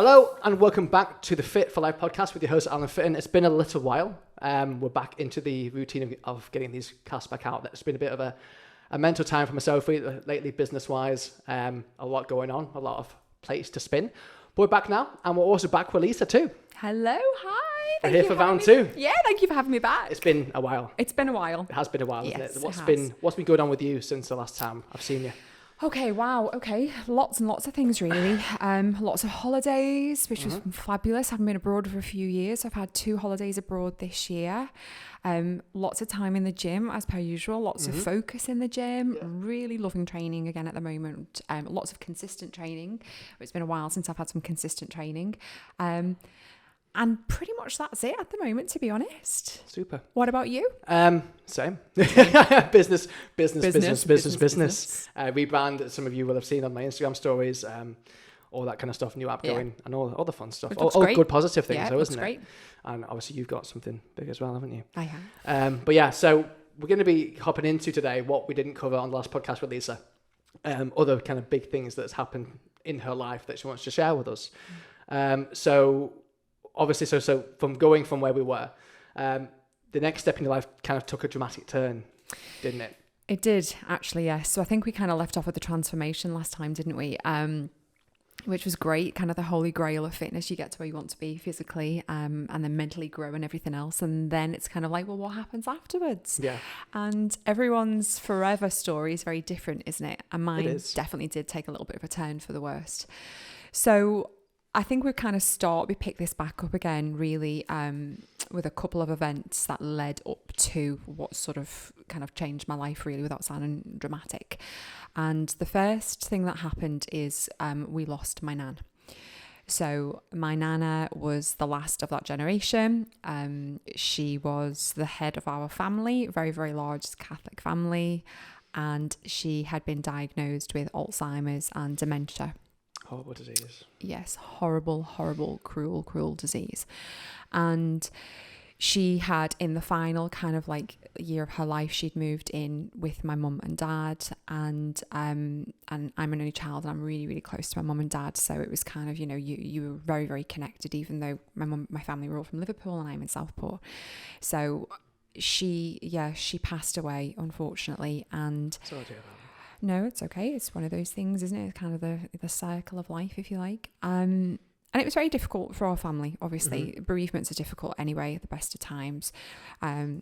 Hello and welcome back to the Fit for Life podcast with your host Alan Fitton. It's been a little while. We're back into the routine of getting these casts back out. It's been a bit of a mental time for myself lately, business-wise. A lot going on, a lot of plates to spin. But we're back now, and we're also back with Lisa too. Hello, hi. We're here for round two. Yeah, thank you for having me back. It's been a while. It's been a while. It has been a while, Yes, isn't it? it What's been going on with you since the last time I've seen you? Okay, wow. Okay, lots and lots of things really. Lots of holidays, which was fabulous. I haven't been abroad for a few years. I've had 2 holidays abroad this year. Lots of time in the gym as per usual. Lots of focus in the gym. Yeah. Really loving training again at the moment. Lots of consistent training. It's been a while since I've had some consistent training. And pretty much that's it at the moment, to be honest. Super. What about you? Same. business. Rebrand, some of you will have seen on my Instagram stories, all that kind of stuff, new app going, and all the fun stuff. All good, positive things, though, isn't it? Great. And obviously you've got something big as well, haven't you? I have. But yeah, so we're going to be hopping into today what we didn't cover on the last podcast with Lisa. Other kind of big things that's happened in her life that she wants to share with us. Obviously, so from going from where we were, the next step in your life kind of took a dramatic turn, didn't it? It did, actually, yes. So I think we kind of left off with the transformation last time, didn't we? Which was great, kind of the holy grail of fitness. You get to where you want to be physically and then mentally grow and everything else. And then it's kind of like, well, what happens afterwards? Yeah. And everyone's forever story is very different, isn't it? And mine definitely did take a little bit of a turn for the worst. So I think we pick this back up again really with a couple of events that led up to what sort of kind of changed my life really without sounding dramatic. And the first thing that happened is we lost my nan. So my nana was the last of that generation. She was the head of our family, very, very large Catholic family. And she had been diagnosed with Alzheimer's and dementia. Horrible disease. Yes, horrible, horrible, cruel, cruel disease. And she had, in the final kind of like year of her life, she'd moved in with my mum and dad, and I'm an only child, and I'm really, really close to my mum and dad. So it was kind of, you were very, very connected, even though my family were all from Liverpool and I'm in Southport. So she passed away, unfortunately, and sorry to hear that. No, it's okay. It's one of those things, isn't it? It's kind of the cycle of life, if you like. And it was very difficult for our family, obviously. Bereavements are difficult anyway at the best of times. And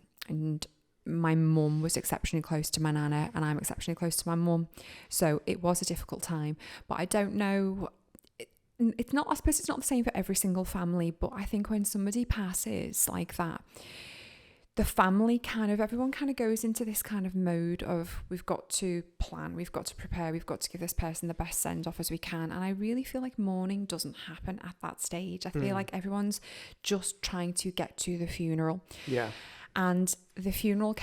my mum was exceptionally close to my nana, and I'm exceptionally close to my mum. So it was a difficult time. But I don't know, I suppose it's not the same for every single family, but I think when somebody passes like that, the family everyone kind of goes into this kind of mode of we've got to plan, we've got to prepare, we've got to give this person the best send off as we can. And I really feel like mourning doesn't happen at that stage. I feel like everyone's just trying to get to the funeral. Yeah. And the funeral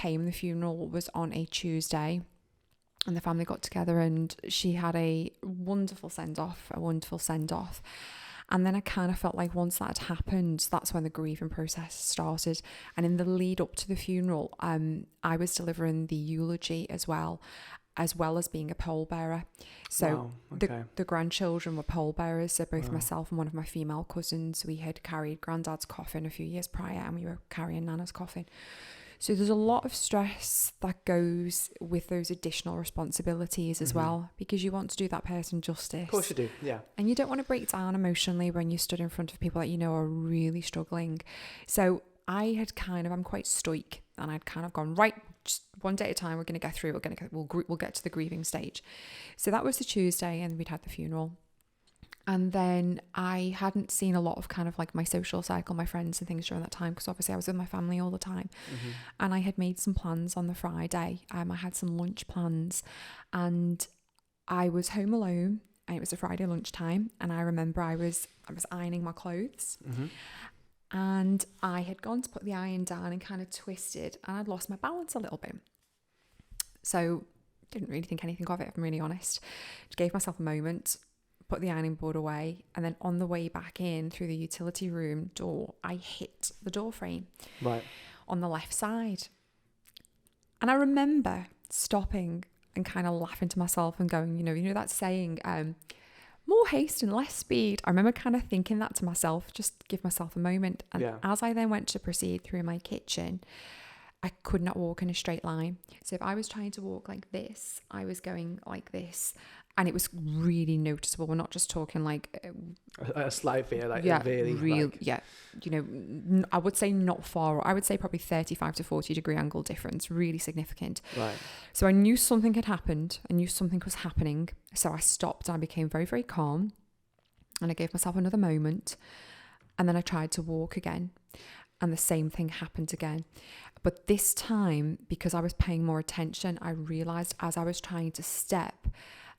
was on a Tuesday, and the family got together and she had a wonderful send off. And then I kind of felt like once that had happened, that's when the grieving process started. And in the lead up to the funeral, I was delivering the eulogy as well as being a pallbearer. So the grandchildren were pallbearers. So both myself and one of my female cousins, we had carried granddad's coffin a few years prior, and we were carrying nana's coffin. So there's a lot of stress that goes with those additional responsibilities as well, because you want to do that person justice. Of course you do, yeah. And you don't want to break down emotionally when you stood in front of people that you know are really struggling. So I'm quite stoic, and I'd kind of gone, right, just one day at a time, we're going to get through, we'll get to the grieving stage. So that was the Tuesday, and we'd had the funeral. And then I hadn't seen a lot of kind of like my social cycle, my friends and things during that time, because obviously I was with my family all the time. And I had made some plans on the Friday. I had some lunch plans, and I was home alone, and it was a Friday lunchtime. And I remember I was ironing my clothes, and I had gone to put the iron down and kind of twisted, and I'd lost my balance a little bit. So didn't really think anything of it, if I'm really honest. Just gave myself a moment, put the ironing board away, and then on the way back in through the utility room door, I hit the door frame on the left side. And I remember stopping and kind of laughing to myself and going, you know that saying, more haste and less speed. I remember kind of thinking that to myself, just give myself a moment. And as I then went to proceed through my kitchen, I could not walk in a straight line. So if I was trying to walk like this, I was going like this. And it was really noticeable. We're not just talking like a slight veer, like really, you know, I would say not far. I would say probably 35 to 40 degree angle difference, really significant. Right. So I knew something had happened. I knew something was happening. So I stopped and I became very, very calm. And I gave myself another moment. And then I tried to walk again. And the same thing happened again. But this time, because I was paying more attention, I realized as I was trying to step,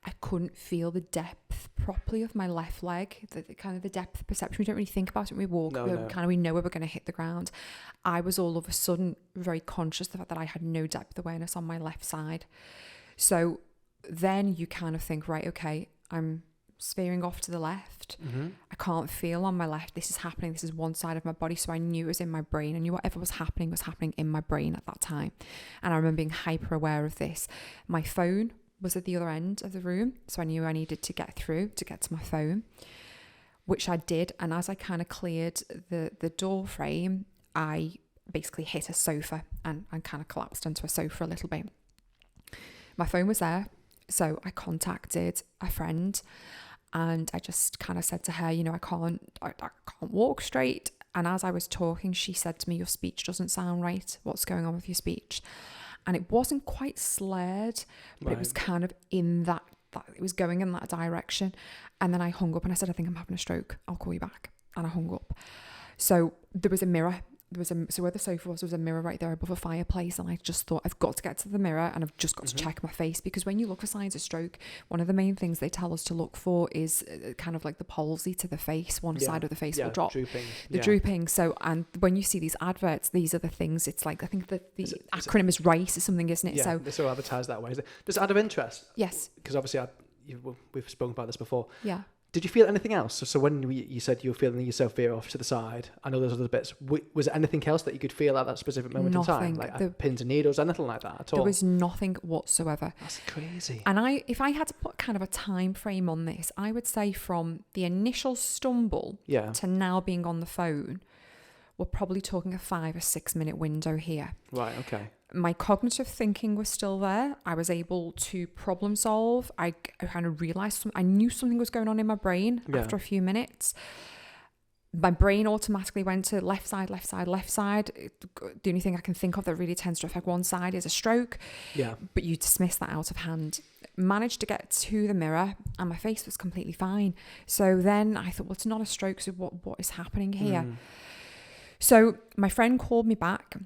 I couldn't feel the depth properly of my left leg, the kind of the depth perception. We don't really think about it when we walk. We know where we're going to hit the ground. I was all of a sudden very conscious of the fact that I had no depth awareness on my left side. So then you kind of think, right, okay, I'm veering off to the left. I can't feel on my left. This is happening. This is one side of my body. So I knew it was in my brain. I knew whatever was happening in my brain at that time. And I remember being hyper aware of this. My phone was at the other end of the room. So I knew I needed to get through to get to my phone, which I did. And as I kind of cleared the door frame, I basically hit a sofa and kind of collapsed onto a sofa a little bit. My phone was there. So I contacted a friend and I just kind of said to her, you know, I can't walk straight. And as I was talking, she said to me, your speech doesn't sound right. What's going on with your speech? And it wasn't quite slurred, but it was kind of in that it was going in that direction. And then I hung up and I said, I think I'm having a stroke. I'll call you back. And I hung up. So there was a mirror. So where the sofa was, there was a mirror right there above a fireplace. And I just thought, I've got to get to the mirror and I've just got to check my face. Because when you look for signs of stroke, one of the main things they tell us to look for is kind of like the palsy to the face. One side of the face will drop. Drooping. So, and when you see these adverts, these are the things. It's like, I think that the acronym is RICE or something, isn't it? Yeah, so they're so advertised that way. Just out of interest. Yes. Because obviously we've spoken about this before. Yeah. Did you feel anything else? So when you said you were feeling yourself veer off to the side, I know there's other bits. Was there anything else that you could feel at that specific moment in time? Like pins and needles, anything like that at all? There was nothing whatsoever. That's crazy. And if I had to put kind of a time frame on this, I would say from the initial stumble to now being on the phone, we're probably talking a 5 or 6 minute window here. Right, okay. My cognitive thinking was still there. I was able to problem solve. I kind of realized I knew something was going on in my brain after a few minutes. My brain automatically went to left side, left side, left side. The only thing I can think of that really tends to affect one side is a stroke. Yeah. But you dismiss that out of hand. Managed to get to the mirror and my face was completely fine. So then I thought, well, it's not a stroke. So what is happening here? So my friend called me back.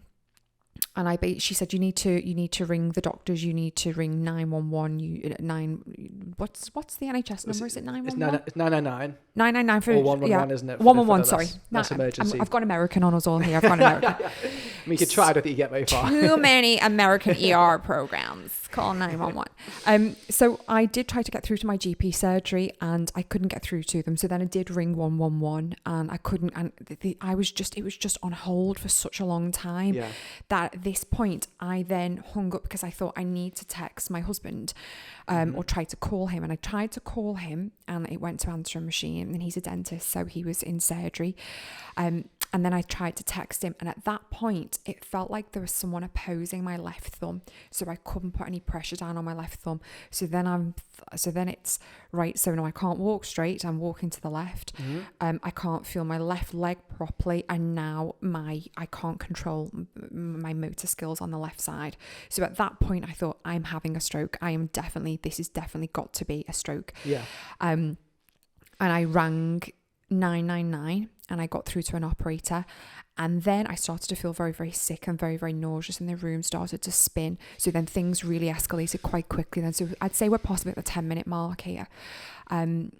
And she said, you need to ring the doctors. You need to ring 911. What's the NHS number? Is it 911? It's 999. 999 for 111, isn't it? 111. Sorry, that's emergency. I've got American on us all here. I've got American. I mean, you could try. I don't think you get very far. Too many American ER programs. Call 911. So I did try to get through to my GP surgery, and I couldn't get through to them. So then I did ring 111, and I couldn't. And it was just on hold for such a long time that at this point I then hung up because I thought I need to text my husband, or try to call him. And I tried to call him, and it went to answering machine. And he's a dentist, so he was in surgery. And then I tried to text him, and at that point, it felt like there was someone opposing my left thumb, so I couldn't put any pressure down on my left thumb. So then it's right. So now I can't walk straight. I'm walking to the left. I can't feel my left leg properly, and now I can't control my motor skills on the left side. So at that point, I thought, I'm having a stroke. This is definitely got to be a stroke. Yeah. And I rang 999 and I got through to an operator, and then I started to feel very, very sick and very, very nauseous, and the room started to spin. So then things really escalated quite quickly then. So I'd say we're possibly at the 10-minute mark here. And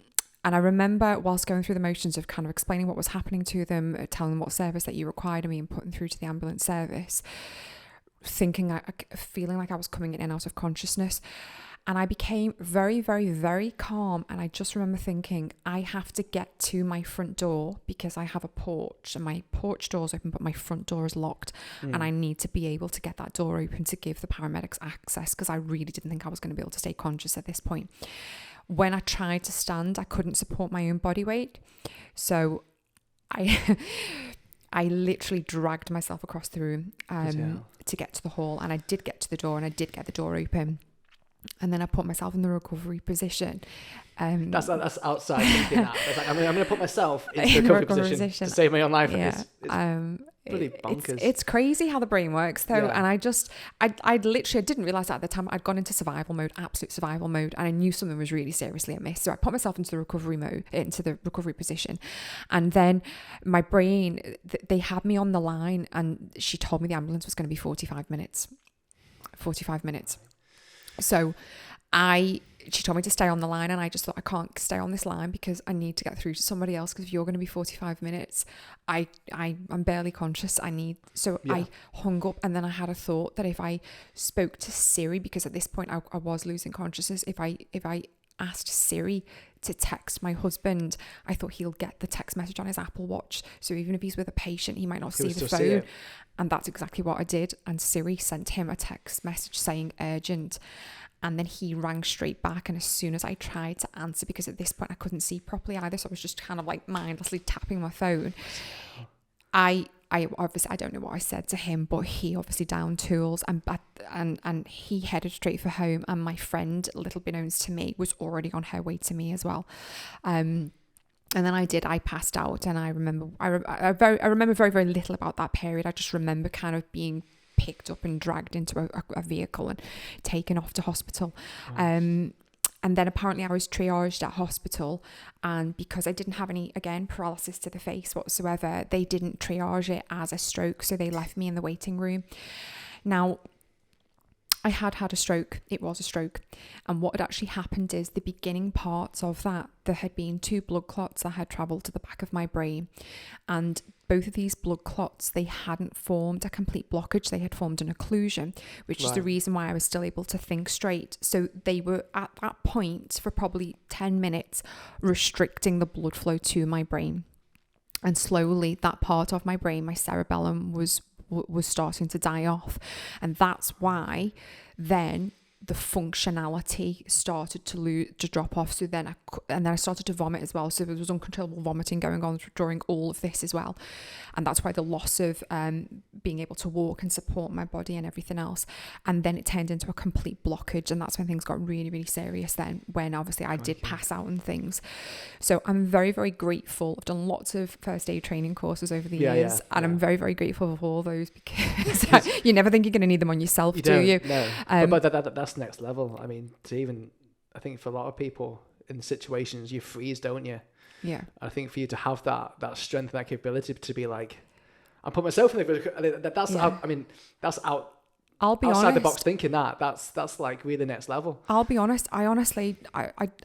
I remember whilst going through the motions of kind of explaining what was happening to them, telling them what service that you required of me and putting through to the ambulance service, feeling like I was coming in and out of consciousness. And I became very, very, very calm. And I just remember thinking, I have to get to my front door because I have a porch and my porch door's open, but my front door is locked. And I need to be able to get that door open to give the paramedics access because I really didn't think I was going to be able to stay conscious at this point. when I tried to stand, I couldn't support my own body weight. So I I literally dragged myself across the room to get to the hall, and I did get to the door, and I did get the door open. And then I put myself in the recovery position. That's outside thinking that. It's like, I'm going to put myself into the recovery position to save my own life. Yeah. It's pretty bonkers. It's crazy how the brain works, though. Yeah. And I didn't realize that at the time. I'd gone into survival mode, absolute survival mode, and I knew something was really seriously amiss. So I put myself into the recovery position, and then my brain, they had me on the line, and she told me the ambulance was going to be 45 minutes. 45 minutes. So she told me to stay on the line, and I just thought, I can't stay on this line because I need to get through to somebody else, because if you're going to be 45 minutes, I'm barely conscious. I hung up, and then I had a thought that if I spoke to Siri, because at this point I was losing consciousness, if I asked Siri to text my husband, I thought he'll get the text message on his Apple Watch. So even if he's with a patient, he might not see the phone. And that's exactly what I did. And Siri sent him a text message saying urgent. And then he rang straight back. And as soon as I tried to answer, because at this point I couldn't see properly either, so I was just kind of like mindlessly tapping my phone. I obviously, I don't know what I said to him, but he obviously down tools and he headed straight for home. And my friend, little beknownst to me, was already on her way to me as well. And then I passed out, and I remember very, very little about that period. I just remember kind of being picked up and dragged into a vehicle and taken off to hospital. Nice. And then apparently I was triaged at hospital, and because I didn't have any, again, paralysis to the face whatsoever, they didn't triage it as a stroke, so they left me in the waiting room. Now, I had a stroke. It was a stroke. And what had actually happened is the beginning parts of that, there had been 2 blood clots that had travelled to the back of my brain. And both of these blood clots, they hadn't formed a complete blockage. They had formed an occlusion, which is the reason why I was still able to think straight. So they were at that point for probably 10 minutes restricting the blood flow to my brain. And slowly that part of my brain, my cerebellum, was starting to die off, and that's why then the functionality started to drop off. So then I started to vomit as well. So there was uncontrollable vomiting going on during all of this as well, and that's why the loss of being able to walk and support my body and everything else. And then it turned into a complete blockage, and that's when things got really, really serious. Then when obviously I did pass out and things. So I'm very, very grateful. I've done lots of first aid training courses over the years, and I'm very, very grateful for all those, because you never think you're going to need them on yourself, do you? No. But that's next level. I mean, I think for a lot of people in situations, you freeze, don't you? Yeah. I think for you to have that strength and that capability to be like, I put myself in that's I'll be outside honest, the box thinking that's like really next level. I'll be honest, I honestly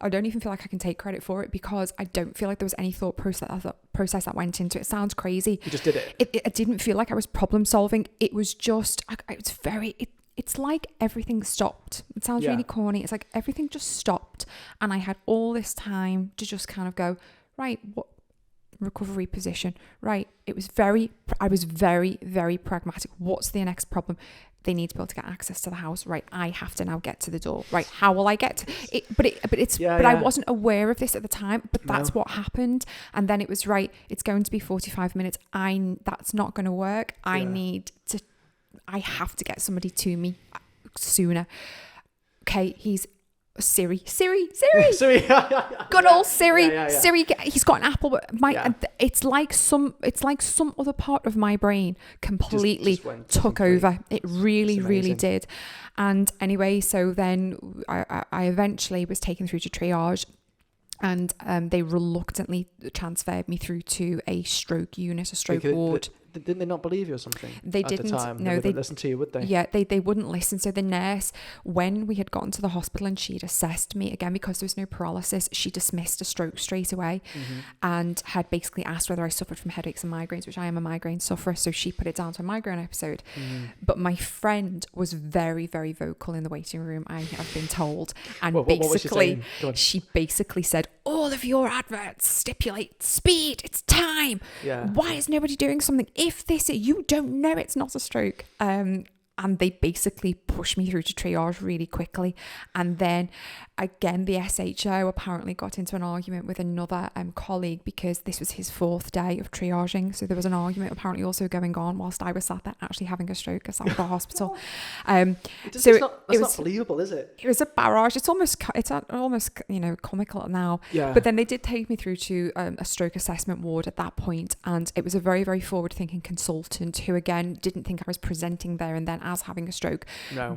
don't even feel like I can take credit for it, because I don't feel like there was any thought process that went into it. It sounds crazy. You just did it. It didn't feel like I was problem solving. It was just, it's like everything stopped. It sounds really corny. It's like everything just stopped, and I had all this time to just kind of go, right, what recovery position, right? I was very, very pragmatic. What's the next problem? They need to be able to get access to the house, right? I have to now get to the door, right? How will I get to it? But I wasn't aware of this at the time, but that's what happened. And then it was, right, it's going to be 45 minutes. That's not going to work. I have to get somebody to me sooner. Okay, he's Siri. Good old Siri. Siri, he's got an Apple. It's like some other part of my brain completely took over. It really, really did. And anyway, so then I eventually was taken through to triage. And they reluctantly transferred me through to a stroke unit, a stroke ward. Didn't they not believe you or something? They at didn't. The time? No, they wouldn't listen to you, would they? Yeah, they wouldn't listen. So the nurse, when we had gotten to the hospital and she'd assessed me, again, because there was no paralysis, she dismissed a stroke straight away, and had basically asked whether I suffered from headaches and migraines, which I am a migraine sufferer, so she put it down to a migraine episode. But my friend was very, very vocal in the waiting room, I have been told. And what was she saying? She basically said, all of your adverts stipulate speed, it's time. Yeah. Why is nobody doing something? If you don't know it's not a stroke. And they basically pushed me through to triage really quickly. And then again, the SHO apparently got into an argument with another colleague because this was his 4th day of triaging. So there was an argument apparently also going on whilst I was sat there actually having a stroke at the hospital. It's not believable, is it? It was a barrage. It's almost comical now. Yeah. But then they did take me through to a stroke assessment ward at that point, and it was a very, very forward-thinking consultant who again didn't think I was presenting there and then as having a stroke,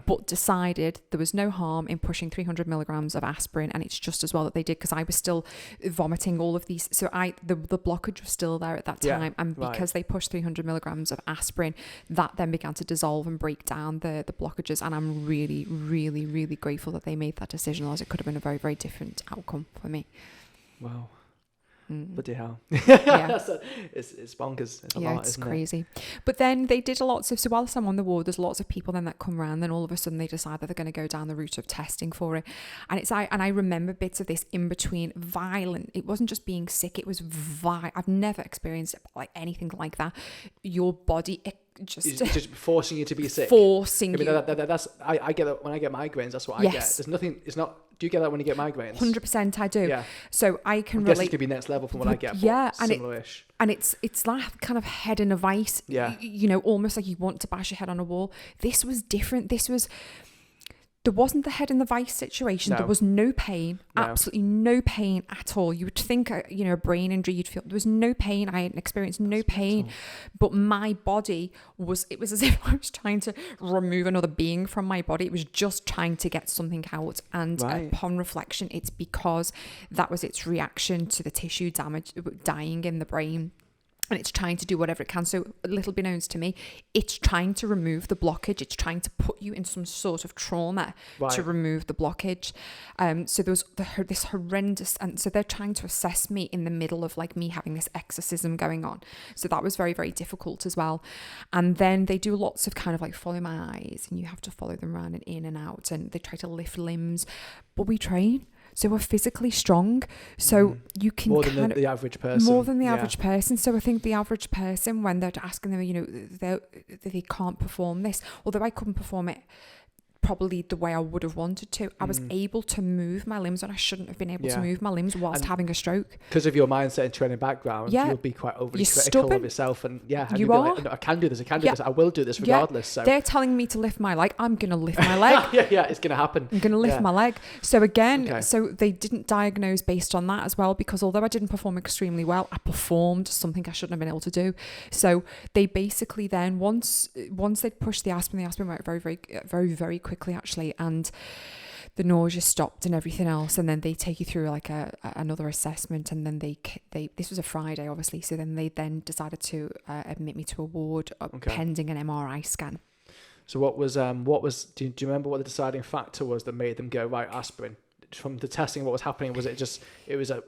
but decided there was no harm in pushing 300 milligrams of aspirin, and it's just as well that they did, because I was still vomiting all of these. So the blockage was still there at that time, and because they pushed 300 milligrams of aspirin, that then began to dissolve and break down the blockages. And I'm really, really, really grateful that they made that decision, as it could have been a very, very different outcome for me. Wow. Bloody hell. Yeah. It's bonkers. It's a yeah, lot, it's isn't crazy. It? But then they did a lot of, so whilst I'm on the ward, there's lots of people then that come around, then all of a sudden they decide that they're going to go down the route of testing for it. And I remember bits of this in between, violent. It wasn't just being sick, it was I've never experienced like anything like that. Your body, just forcing you to be sick. Forcing you. That's I get that when I get migraines. That's what I get. There's nothing. It's not. Do you get that when you get migraines? 100% I do. Yeah. So I can relate. I guess it's gonna be next level from what I get. Yeah, and similar-ish. It's like kind of head in a vice. Yeah. Almost like you want to bash your head on a wall. This was different. There wasn't the head in the vice situation. No. There was no pain, absolutely no pain at all. You would think, a brain injury, you'd feel there was no pain. I had experienced no pain, but my body it was as if I was trying to remove another being from my body. It was just trying to get something out. And upon reflection, it's because that was its reaction to the tissue damage, dying in the brain. And it's trying to do whatever it can. So a little bit knows to me, it's trying to remove the blockage. It's trying to put you in some sort of trauma to remove the blockage. So there was this horrendous, and so they're trying to assess me in the middle of like me having this exorcism going on. So that was very, very difficult as well. And then they do lots of kind of like follow my eyes, and you have to follow them around and in and out, and they try to lift limbs, but we train. So we're physically strong. So you can more than the average person. More than the average person. So I think the average person, when they're asking them, they can't perform this, although I couldn't perform it probably the way I would have wanted to. I was able to move my limbs when I shouldn't have been able to move my limbs whilst having a stroke. Because of your mindset and training background, you'll be quite overly critical stubborn. of yourself. And you are. Like, I can do this, I will do this regardless. So they're telling me to lift my leg. I'm going to lift my leg. It's going to happen. I'm going to lift my leg. So again, so they didn't diagnose based on that as well, because although I didn't perform extremely well, I performed something I shouldn't have been able to do. So they basically then, once they'd pushed the aspirin went very, very, very, very quickly actually, and the nausea stopped and everything else, and then they take you through like another assessment, and then they this was a Friday obviously, so then they decided to admit me to a ward pending an MRI scan. So what was do you remember what the deciding factor was that made them go right aspirin? From the testing, what was happening? Was it just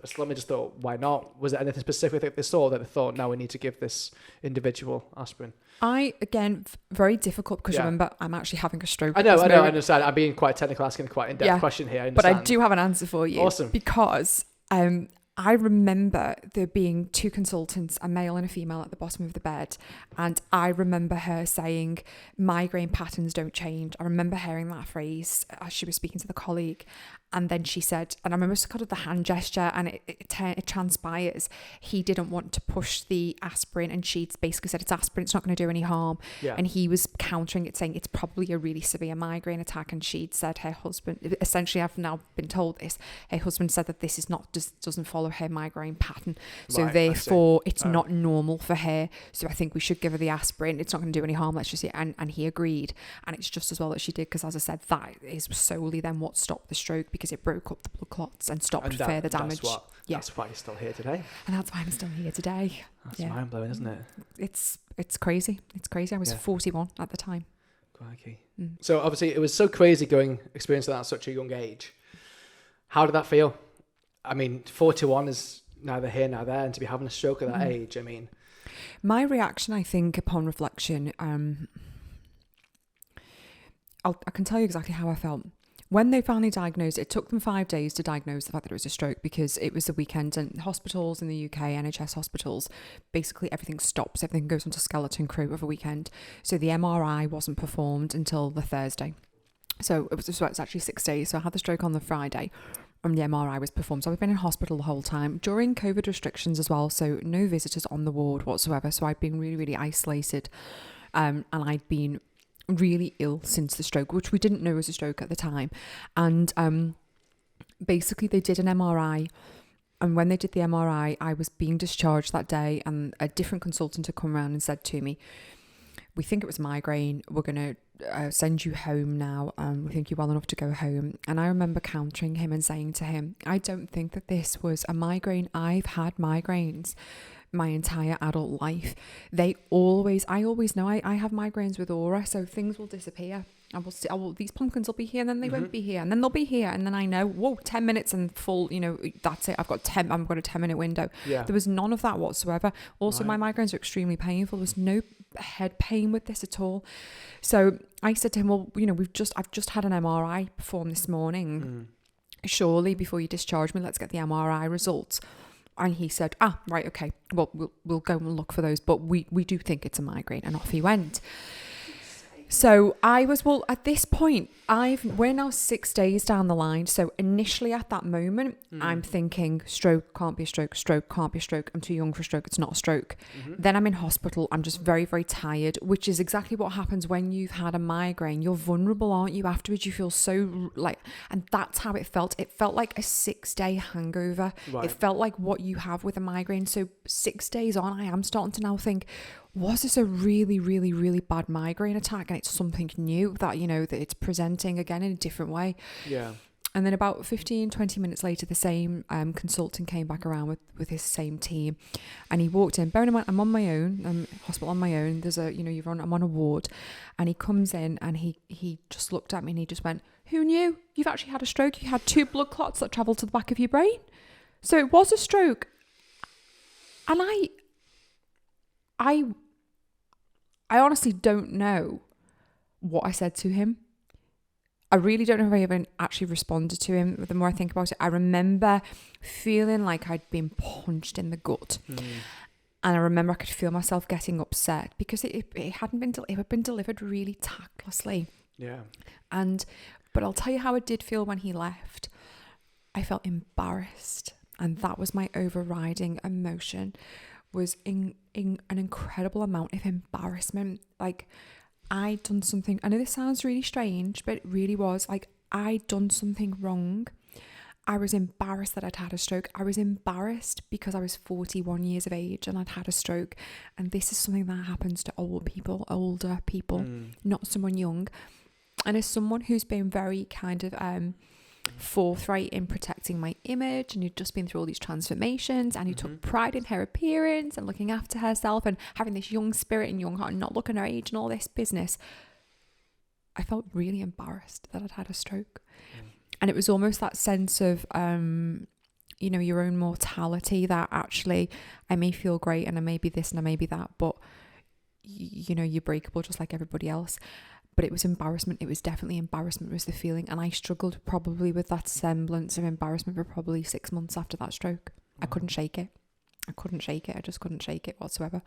Slummy just thought, why not? Was there anything specific that they saw that they thought, now we need to give this individual aspirin? Again, very difficult, because remember, I'm actually having a stroke. I know, I understand. I'm being quite technical, asking a quite in-depth question here. But I do have an answer for you. Awesome. Because I remember there being two consultants, a male and a female, at the bottom of the bed. And I remember her saying, migraine patterns don't change. I remember hearing that phrase as she was speaking to the colleague. And then she said, and I remember kind of the hand gesture, and it transpires, he didn't want to push the aspirin, and she basically said, it's aspirin, it's not going to do any harm. Yeah. And he was countering it, saying it's probably a really severe migraine attack. And she'd said her husband, essentially I've now been told this, her husband said that this is doesn't follow her migraine pattern. So therefore it's not normal for her. So I think we should give her the aspirin. It's not going to do any harm. Let's just see. And he agreed. And it's just as well that she did, because as I said, that is solely then what stopped the stroke, because it broke up the blood clots and stopped further damage. That's why you're still here today. And that's why I'm still here today. That's mind-blowing, isn't it? It's crazy. It's crazy. I was 41 at the time. Crikey. So obviously it was so crazy experiencing that at such a young age. How did that feel? I mean, 41 is neither here nor there, and to be having a stroke at that age, I mean... My reaction, I think, upon reflection, I can tell you exactly how I felt. When they finally diagnosed it took them 5 days to diagnose the fact that it was a stroke, because it was the weekend, and hospitals in the UK, NHS hospitals, basically everything stops. Everything goes onto skeleton crew of a weekend. So the MRI wasn't performed until the Thursday. So it's actually 6 days. So I had the stroke on the Friday and the MRI was performed. So I've been in hospital the whole time during COVID restrictions as well. So no visitors on the ward whatsoever. So I'd been really, really isolated. And I'd been really ill since the stroke, which we didn't know was a stroke at the time. And basically they did an MRI. And when they did the MRI, I was being discharged that day and a different consultant had come around and said to me, we think it was migraine. We're going to send you home now. We think you're well enough to go home. And I remember countering him and saying to him, I don't think that this was a migraine. I've had migraines my entire adult life. I always know I have migraines with aura, so things will disappear. These pumpkins will be here and then they won't be here and then they'll be here and then I know, whoa, 10 minutes and full, that's it. I've got a 10-minute window. Yeah. There was none of that whatsoever. Also, my migraines are extremely painful. There's no head pain with this at all. So I said to him, well, I've just had an MRI performed this morning. Surely before you discharge me, let's get the MRI results. And he said, right, okay, well, we'll go and look for those, but we do think it's a migraine. And off he went. So I was, at this point, we're now 6 days down the line. So initially at that moment, I'm thinking stroke can't be a stroke, stroke can't be a stroke. I'm too young for a stroke. It's not a stroke. Then I'm in hospital. I'm just very, very tired, which is exactly what happens when you've had a migraine. You're vulnerable, aren't you? Afterwards, you feel so and that's how it felt. It felt like a 6-day hangover. Right. It felt like what you have with a migraine. So 6 days on, I am starting to now think, was this a really, really, really bad migraine attack? And it's something new that, that it's presenting again in a different way. Yeah. And then about 15, 20 minutes later, the same consultant came back around with his same team. And he walked in. Bearing in mind, I'm on my own. I'm hospital on my own. There's I'm on a ward. And he comes in and he just looked at me and he just went, who knew? You've actually had a stroke. You had 2 blood clots that travelled to the back of your brain. So it was a stroke. And I honestly don't know what I said to him. I really don't know if I even actually responded to him. The more I think about it, I remember feeling like I'd been punched in the gut. And I remember I could feel myself getting upset because it had been delivered really tactlessly. Yeah. But I'll tell you how it did feel when he left. I felt embarrassed. And that was my overriding emotion, was in an incredible amount of embarrassment. Like, I'd done something, I know this sounds really strange, but it really was, like, I'd done something wrong. I was embarrassed that I'd had a stroke. I was embarrassed because I was 41 years of age and I'd had a stroke. And this is something that happens to older people, not someone young. And as someone who's been very kind of forthright in protecting my image and who'd just been through all these transformations and who took pride in her appearance and looking after herself and having this young spirit and young heart and not looking her age and all this business, I felt really embarrassed that I'd had a stroke. And it was almost that sense of your own mortality, that actually I may feel great and I may be this and I may be that, but you're breakable just like everybody else. But it was embarrassment. It was definitely embarrassment was the feeling. And I struggled probably with that semblance of embarrassment for probably 6 months after that stroke. I couldn't shake it. I just couldn't shake it whatsoever.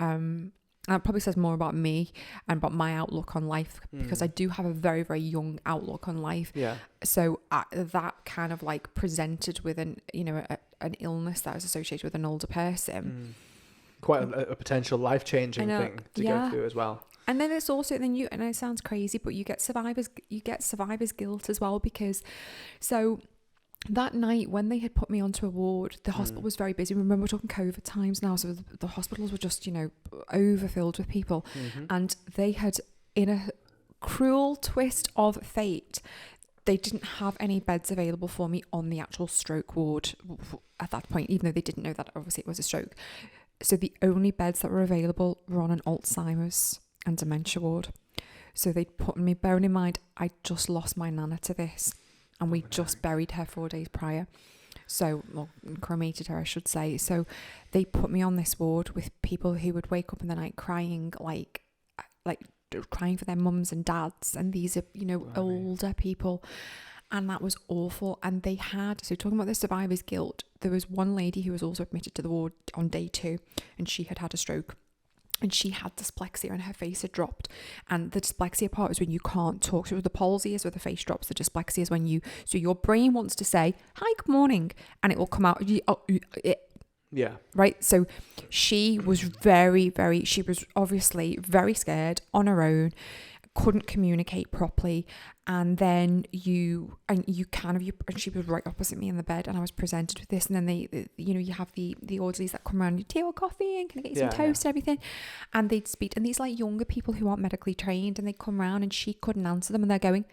And that probably says more about me and about my outlook on life, because I do have a very, very young outlook on life. Yeah. So that kind of like presented with an illness that was associated with an older person. Quite a potential life-changing thing to go through as well. And then it's also, and it sounds crazy, but you get survivor's guilt as well, because so that night when they had put me onto a ward, the hospital was very busy. Remember, we're talking COVID times now, so the hospitals were just, overfilled with people. And they had, in a cruel twist of fate, they didn't have any beds available for me on the actual stroke ward at that point, even though they didn't know that obviously it was a stroke. So the only beds that were available were on an Alzheimer's and dementia ward. So they'd put me, bearing in mind, I just lost my nana to this, and we just buried her 4 days prior. So, cremated her, I should say. So they put me on this ward with people who would wake up in the night crying, like crying for their mums and dads. And these are, older people. And that was awful. And they had, so talking about the survivor's guilt, there was one lady who was also admitted to the ward on day 2, and she had had a stroke. and she had dyslexia and her face had dropped. And the dyslexia part is when you can't talk. So the palsy is where the face drops. The dyslexia is when so your brain wants to say, hi, good morning, and it will come out. Yeah. Right. So she was she was obviously very scared on her own, couldn't communicate properly. And then she was right opposite me in the bed, and I was presented with this. And then you have the orderlies that come around, tea or coffee, and can I get you some toast and everything? And they'd speak, and these like younger people who aren't medically trained, and they'd come around, and she couldn't answer them, and they're going,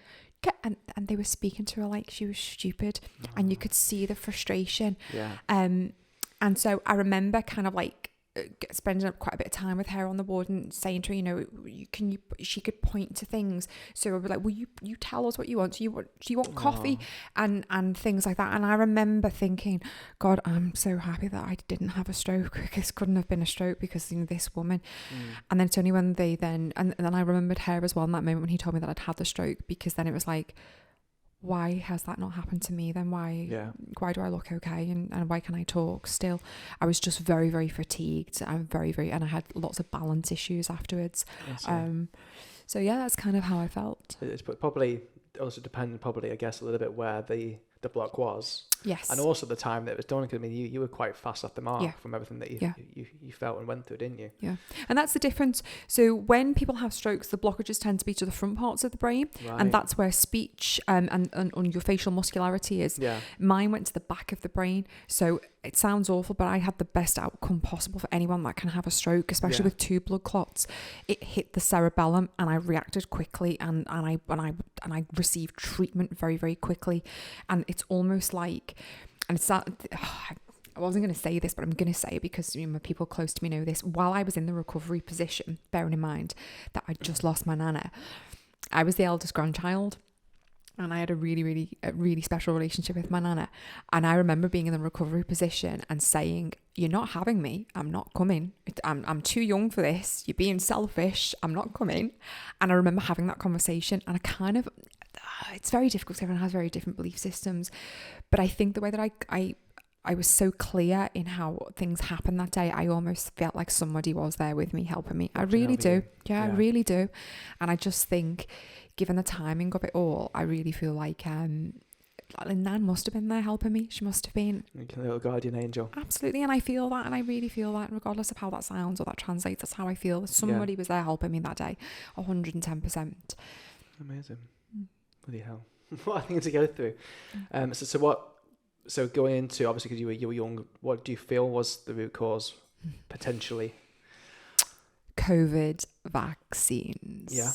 and they were speaking to her like she was stupid, and you could see the frustration. Yeah. And so I remember kind of like spending quite a bit of time with her on the ward and saying to her, she could point to things. So I was like, will you tell us what you want? Do you want coffee? And things like that. And I remember thinking, God, I'm so happy that I didn't have a stroke. This couldn't have been a stroke because, this woman. And then it's only when and then I remembered her as well in that moment when he told me that I'd had the stroke, because then it was like, why has that not happened to me then? Why do I look okay, and why can I talk still? I was just very, very fatigued. I'm very, very, and I had lots of balance issues afterwards. So yeah, that's kind of how I felt. It's probably also dependent, I guess, a little bit where the block was. Yes. And also the time that it was done, because you were quite fast off the mark from everything that you felt and went through, didn't you? Yeah. And that's the difference. So when people have strokes, the blockages tend to be to the front parts of the brain, and that's where speech and your facial muscularity is. Yeah. Mine went to the back of the brain. So it sounds awful, but I had the best outcome possible for anyone that can have a stroke, especially with 2 blood clots. It hit the cerebellum, and I reacted quickly, and I received treatment very, very quickly. And it's almost like, and it's that, I wasn't going to say this, but I'm going to say it because people close to me know this. While I was in the recovery position, bearing in mind that I just lost my nana, I was the eldest grandchild. And I had a really special relationship with my nana. And I remember being in the recovery position and saying, you're not having me. I'm not coming. I'm too young for this. You're being selfish. I'm not coming. And I remember having that conversation, and it's very difficult because everyone has very different belief systems. But I think the way that I was so clear in how things happened that day, I almost felt like somebody was there with me, helping me. I really do. Yeah, I really do. And I just think, given the timing of it all, I really feel like Nan must have been there helping me. She must have been. Like a little guardian angel. Absolutely. And I feel that, and I really feel that, and regardless of how that sounds or that translates, that's how I feel. Somebody was there helping me that day, 110%. Amazing. Bloody hell. What a thing to go through. So going into, obviously because you were young, what do you feel was the root cause, potentially? COVID vaccines. Yeah.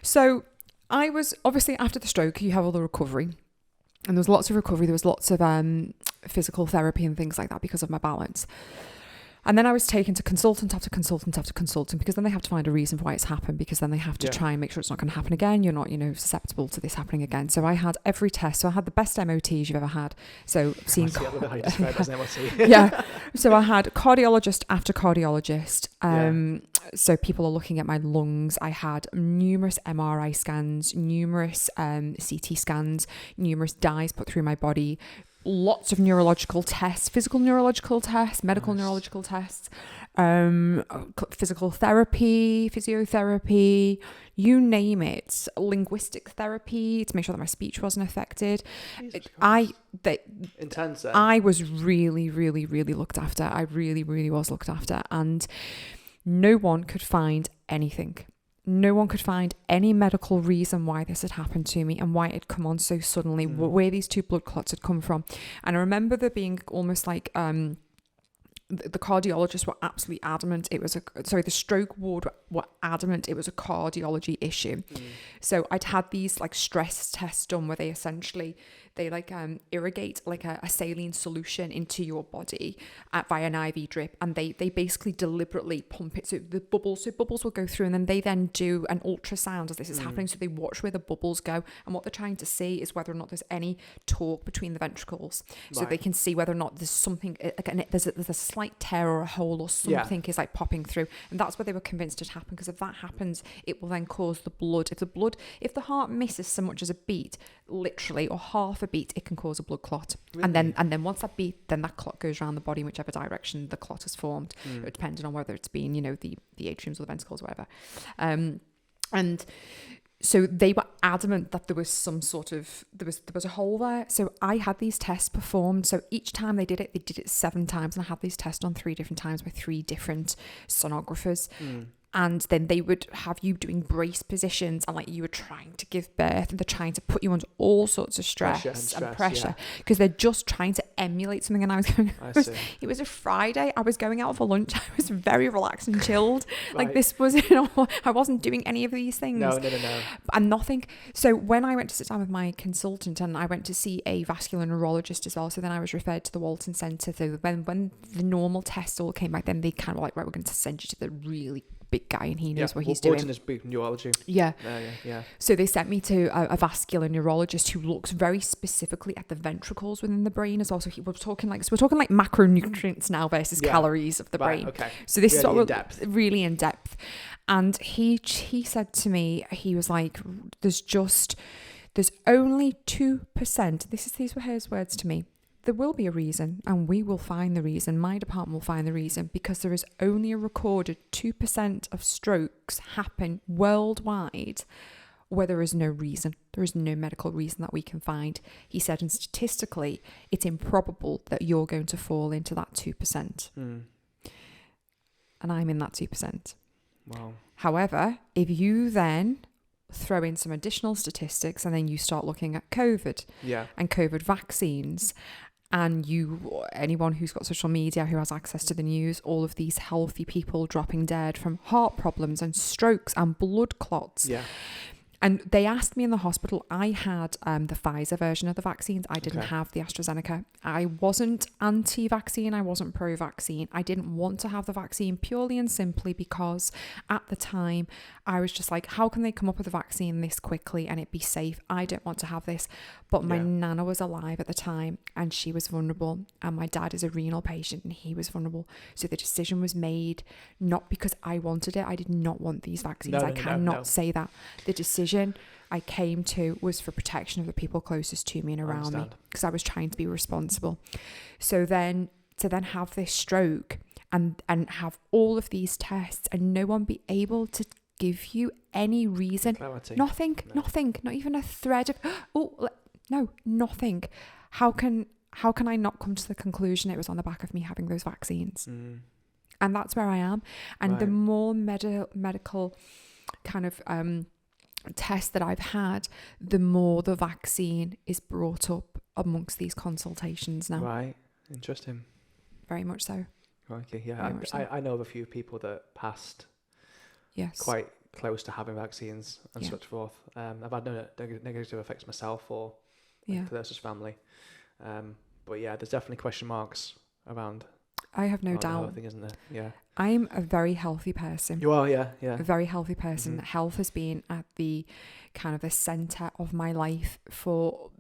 So I was, obviously after the stroke, you have all the recovery. And there was lots of recovery. There was lots of physical therapy and things like that because of my balance. And then I was taken to consultant after consultant after consultant, because then they have to find a reason for why it's happened, because then they have to try and make sure it's not going to happen again. You're not, susceptible to this happening again. So I had every test. So I had the best MOTs you've ever had. So seeing yeah. So I had cardiologist after cardiologist. So people are looking at my lungs. I had numerous MRI scans, numerous CT scans, numerous dyes put through my body, lots of neurological tests, physical neurological tests, medical neurological tests, physical therapy, physiotherapy, you name it, linguistic therapy to make sure that my speech wasn't affected. Intense. I was really, really, really looked after. I really, really was looked after, and no one could find anything. No one could find any medical reason why this had happened to me and why it had come on so suddenly, where these 2 blood clots had come from. And I remember there being almost like the cardiologists were absolutely adamant the stroke ward were adamant it was a cardiology issue. So I'd had these like stress tests done where they irrigate like a saline solution into your body via an IV drip, and they basically deliberately pump it so bubbles will go through, and then they do an ultrasound as this is happening, so they watch where the bubbles go, and what they're trying to see is whether or not there's any torque between the ventricles, so they can see whether or not there's something like there's a slight tear or a hole or something is like popping through, and that's what they were convinced had happened, because if that happens it will then cause the blood, if the heart misses so much as a beat, literally, or half a a beat, it can cause a blood clot. Really? And then once that beat, then that clot goes around the body in whichever direction the clot has formed, depending on whether it's been, the atriums or the ventricles or whatever. And so they were adamant that there was some sort of, there was a hole there. So I had these tests performed. So each time they did it 7 times. And I had these tests on 3 different times by 3 different sonographers. And then they would have you doing brace positions, and like you were trying to give birth, and they're trying to put you under all sorts of stress and pressure because they're just trying to emulate something. And I was going, it was a Friday. I was going out for lunch. I was very relaxed and chilled. Like this was, I wasn't doing any of these things. No. And nothing. So when I went to sit down with my consultant, and I went to see a vascular neurologist as well. So then I was referred to the Walton Centre. So when the normal tests all came back, then they kind of like, right, we're going to send you to the really big guy, and he knows what he's doing. Walton is big neurology. Yeah. Yeah. So they sent me to a vascular neurologist who looks very specifically at the ventricles within the brain as well. So we're talking like macronutrients now versus calories of the brain. Okay. So this really is really in depth. And he said to me, he was like, there's only 2%. These were his words to me. There will be a reason, and we will find the reason. My department will find the reason, because there is only a recorded 2% of strokes happen worldwide where there is no reason. There is no medical reason that we can find. He said, and statistically, it's improbable that you're going to fall into that 2%. And I'm in that 2%. Wow. However, if you then throw in some additional statistics, and then you start looking at COVID and COVID vaccines, and anyone who's got social media, who has access to the news, all of these healthy people dropping dead from heart problems and strokes and blood clots. Yeah. And they asked me in the hospital, I had the Pfizer version of the vaccines. I didn't have the AstraZeneca. I wasn't anti-vaccine. I wasn't pro-vaccine. I didn't want to have the vaccine purely and simply because at the time I was just like, how can they come up with a vaccine this quickly and it be safe? I don't want to have this. But my nana was alive at the time, and she was vulnerable. And my dad is a renal patient, and he was vulnerable. So the decision was made not because I wanted it. I did not want these vaccines. I cannot say that. The decision I came to was for protection of the people closest to me and around me, because I was trying to be responsible. So then to have this stroke and have all of these tests and no one be able to give you any reason, nothing, not even a thread of nothing. How can I not come to the conclusion it was on the back of me having those vaccines? And that's where I am. And the more medical kind of test that I've had, the more the vaccine is brought up amongst these consultations now. Right. Interesting. Very much so. Okay, yeah. I know of a few people that passed quite close to having vaccines and such forth. I've had no negative effects myself or for their family. But yeah, there's definitely question marks around. I have no doubt. The whole thing, isn't there? Yeah. I'm a very healthy person. You are, yeah. A very healthy person. Health has been at the kind of the center of my life for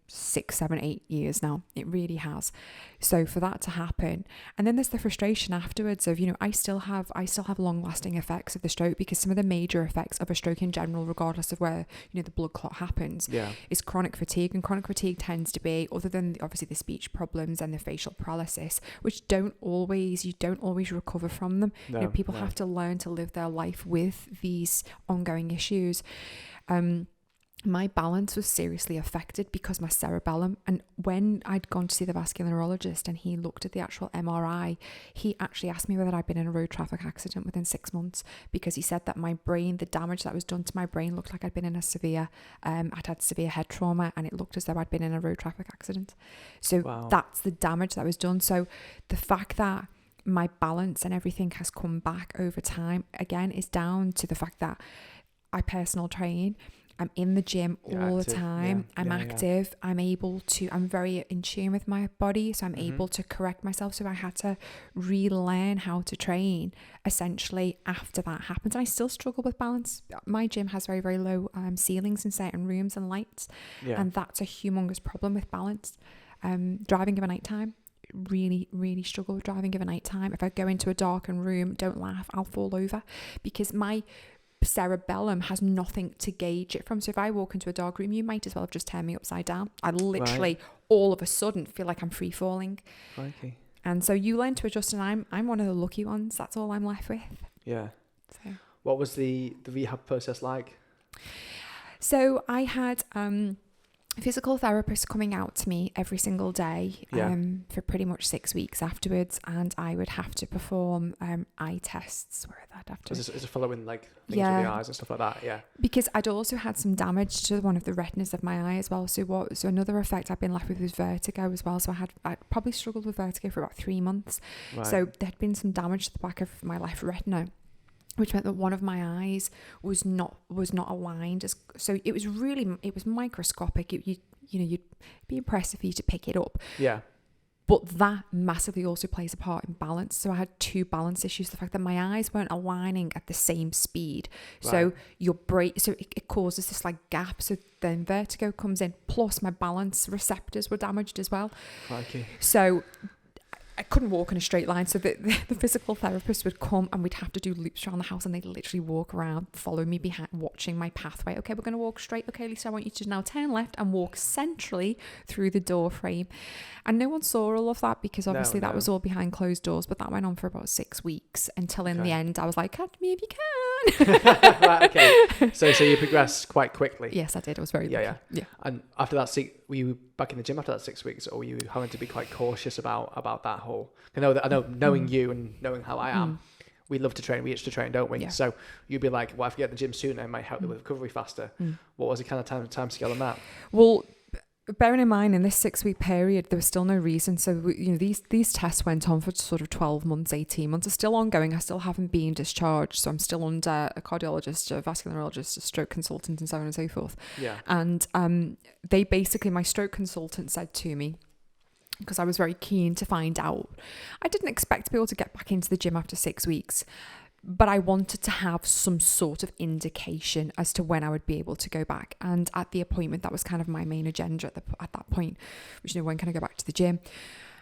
6, 7, 8 years now. It really has. So for that to happen, and then there's the frustration afterwards of I still have long lasting effects of the stroke, because some of the major effects of a stroke in general, regardless of where the blood clot happens, is chronic fatigue. And chronic fatigue tends to be, other than obviously the speech problems and the facial paralysis, which you don't always recover from them. People have to learn to live their life with these ongoing issues. My balance was seriously affected because my cerebellum, and when I'd gone to see the vascular neurologist and he looked at the actual MRI, he actually asked me whether I'd been in a road traffic accident within 6 months, because he said that my brain, the damage that was done to my brain, looked like I'd been in a severe, I'd had severe head trauma, and it looked as though I'd been in a road traffic accident. So that's the damage that was done. So the fact that my balance and everything has come back over time, again, is down to the fact that I personal train. I'm in the gym all the time. I'm active. I'm very in tune with my body. So I'm able to correct myself. So I had to relearn how to train essentially after that happens. And I still struggle with balance. My gym has very, very low ceilings in certain rooms and lights. And that's a humongous problem with balance. Driving of a nighttime. Really, really struggle with driving of a nighttime. If I go into a darkened room, don't laugh, I'll fall over, because my cerebellum has nothing to gauge it from. So if I walk into a dark room, you might as well have just turned me upside down. I literally all of a sudden feel like I'm free falling. Crikey. And so you learn to adjust, and I'm one of the lucky ones. That's all I'm left with. Yeah. So what was the rehab process like? So I had physical therapists coming out to me every single day for pretty much 6 weeks afterwards, and I would have to perform eye tests where I'd have to... Is it following like things with the eyes and stuff like that? Yeah. Because I'd also had some damage to one of the retinas of my eye as well. So another effect I've been left with was vertigo as well. So I probably struggled with vertigo for about 3 months. Right. So there'd been some damage to the back of my left retina, which meant that one of my eyes was not aligned. So it was microscopic. You'd be impressive for you to pick it up. Yeah. But that massively also plays a part in balance. So I had 2 balance issues. The fact that my eyes weren't aligning at the same speed. Right. So it causes this like gap. So then vertigo comes in. Plus my balance receptors were damaged as well. Crikey. So I couldn't walk in a straight line. So the physical therapist would come and we'd have to do loops around the house, and they'd literally walk around, follow me behind, watching my pathway. Okay, we're going to walk straight. Okay, Lisa, I want you to now turn left and walk centrally through the door frame. And no one saw all of that because obviously that was all behind closed doors, but that went on for about 6 weeks until in the end I was like, catch me if you can. Right, okay. So you progressed quite quickly. Yes, I did. I was very lucky. Yeah. And after that, were you back in the gym after that 6 weeks, or were you having to be quite cautious about that whole? I know, knowing you and knowing how I am, we love to train. We itch to train, don't we? Yeah. So you'd be like, well, if I get in the gym sooner, it might help with recovery faster. What was the kind of time scale on that? Well, bearing in mind, in this 6 week period, there was still no reason. So, these tests went on for sort of 12 months, 18 months. Are still ongoing. I still haven't been discharged. So I'm still under a cardiologist, a vascular neurologist, a stroke consultant, and so on and so forth. Yeah. And my stroke consultant said to me, because I was very keen to find out, I didn't expect to be able to get back into the gym after 6 weeks. But I wanted to have some sort of indication as to when I would be able to go back. And at the appointment, that was kind of my main agenda at that point, which, when can I go back to the gym?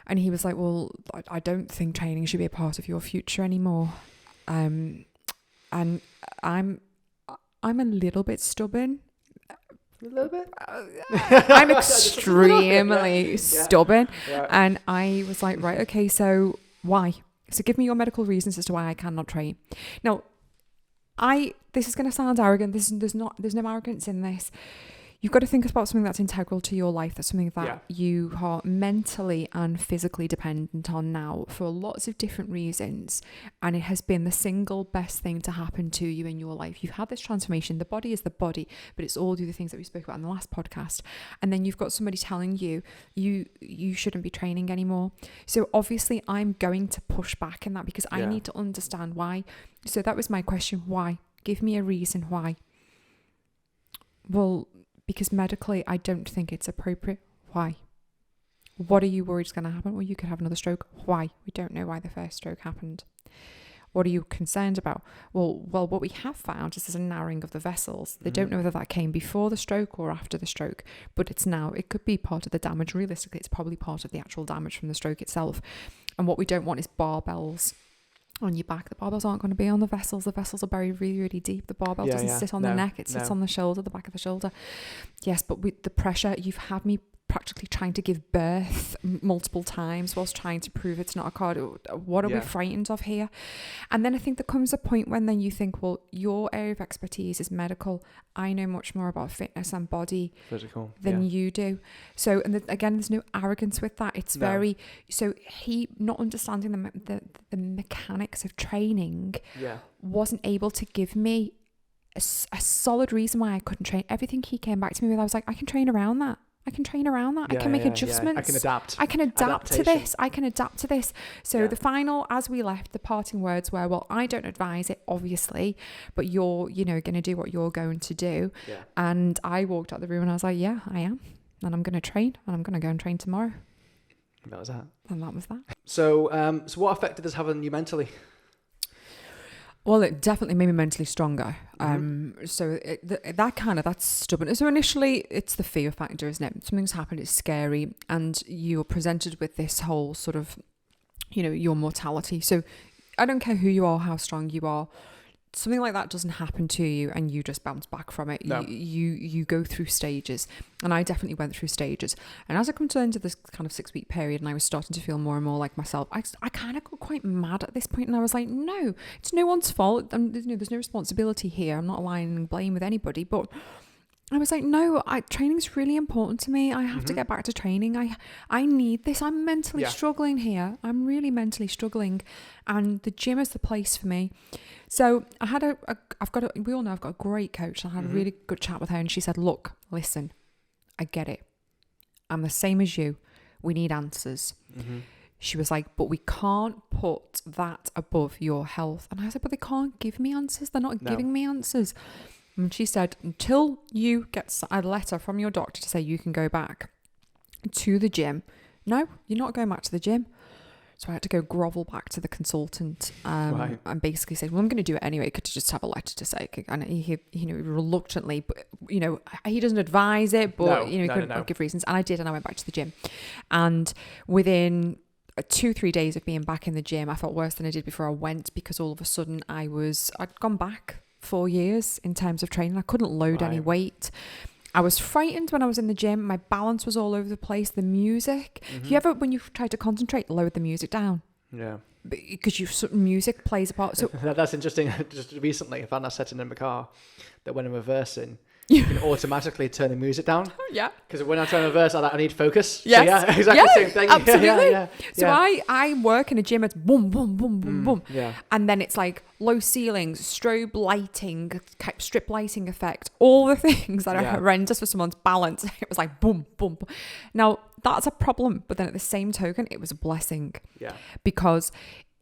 And he was like, well, I don't think training should be a part of your future anymore. And I'm a little bit stubborn. A little bit? I'm extremely stubborn. Yeah. And I was like, right, okay, so why? So give me your medical reasons as to why I cannot train. Now, this is going to sound arrogant. There's no arrogance in this. You've got to think about something that's integral to your life. That's something that you are mentally and physically dependent on now for lots of different reasons. And it has been the single best thing to happen to you in your life. You've had this transformation. The body is the body, but it's all the other things that we spoke about in the last podcast. And then you've got somebody telling you shouldn't be training anymore. So obviously I'm going to push back in that because I need to understand why. So that was my question. Why? Give me a reason why. Well, because medically, I don't think it's appropriate. Why? What are you worried is going to happen? Well, you could have another stroke. Why? We don't know why the first stroke happened. What are you concerned about? Well, what we have found is there's a narrowing of the vessels. They don't know whether that came before the stroke or after the stroke, but it could be part of the damage. Realistically, it's probably part of the actual damage from the stroke itself. And what we don't want is barbells on your back. The barbells aren't going to be on the vessels. The vessels are buried really, really deep. The barbell doesn't sit on the neck. It sits on the shoulder, the back of the shoulder. Yes, but with the pressure, you've had me practically trying to give birth multiple times whilst trying to prove it's not a cardio. What are we frightened of here? And then I think there comes a point when then you think, well, your area of expertise is medical. I know much more about fitness and body physical than you do. So, and again, there's no arrogance with that. It's very, so he not understanding the mechanics of training wasn't able to give me a solid reason why I couldn't train. Everything he came back to me with, I was like, I can train around that. I can make adjustments. I can adapt. I can adapt to this. I can adapt to this. So the final, as we left, the parting words were, well, I don't advise it, obviously, but you're, going to do what you're going to do. Yeah. And I walked out the room and I was like, yeah, I am. And I'm going to train and I'm going to go and train tomorrow. And that was that. And that was that. So, so what effect did this have on you mentally? Well, it definitely made me mentally stronger. So that's stubborn. So initially, it's the fear factor, isn't it? Something's happened, it's scary, and you're presented with this whole sort of, your mortality. So I don't care who you are, how strong you are. something like that doesn't happen to you and you just bounce back from it. No. You go through stages, and I definitely went through stages. And as I come to the end of this kind of 6-week period, and I was starting to feel more and more like myself, I kind of got quite mad at this point, and I was like, no, it's no one's fault. There's no responsibility here. I'm not aligning blame with anybody, but I was like, no, training's really important to me. I have to get back to training. I need this. I'm mentally struggling here. I'm really mentally struggling, and the gym is the place for me. So I had we all know I've got a great coach. I had a really good chat with her, and she said, look, listen, I get it. I'm the same as you. We need answers. She was like, but we can't put that above your health. And I said, but they can't give me answers. They're not giving me answers. And she said, until you get a letter from your doctor to say you can go back to the gym, no, you're not going back to the gym. So I had to go grovel back to the consultant and basically say, well, I'm going to do it anyway. Could you just have a letter to say? And he reluctantly, but, he doesn't advise it, but, he couldn't give reasons. And I did, and I went back to the gym. And within 2-3 days of being back in the gym, I felt worse than I did before I went, because all of a sudden I'd gone back 4 years in terms of training. I couldn't load any weight. I was frightened when I was in the gym. My balance was all over the place. The music. You ever, when you try to concentrate, lower the music down? Yeah. Because music plays a part. So that's interesting. Just recently, I found that setting in my car that when I'm reversing, you can automatically turn the music down. Yeah. Because when I'm trying to reverse, I need focus. Yes. So yeah, exactly the same thing. Absolutely. So I work in a gym, it's boom, boom, boom, boom, boom. Yeah. And then it's like low ceilings, strobe lighting, strip lighting effect, all the things that are horrendous for someone's balance. It was like boom, boom, boom. Now, that's a problem. But then at the same token, it was a blessing. Yeah. Because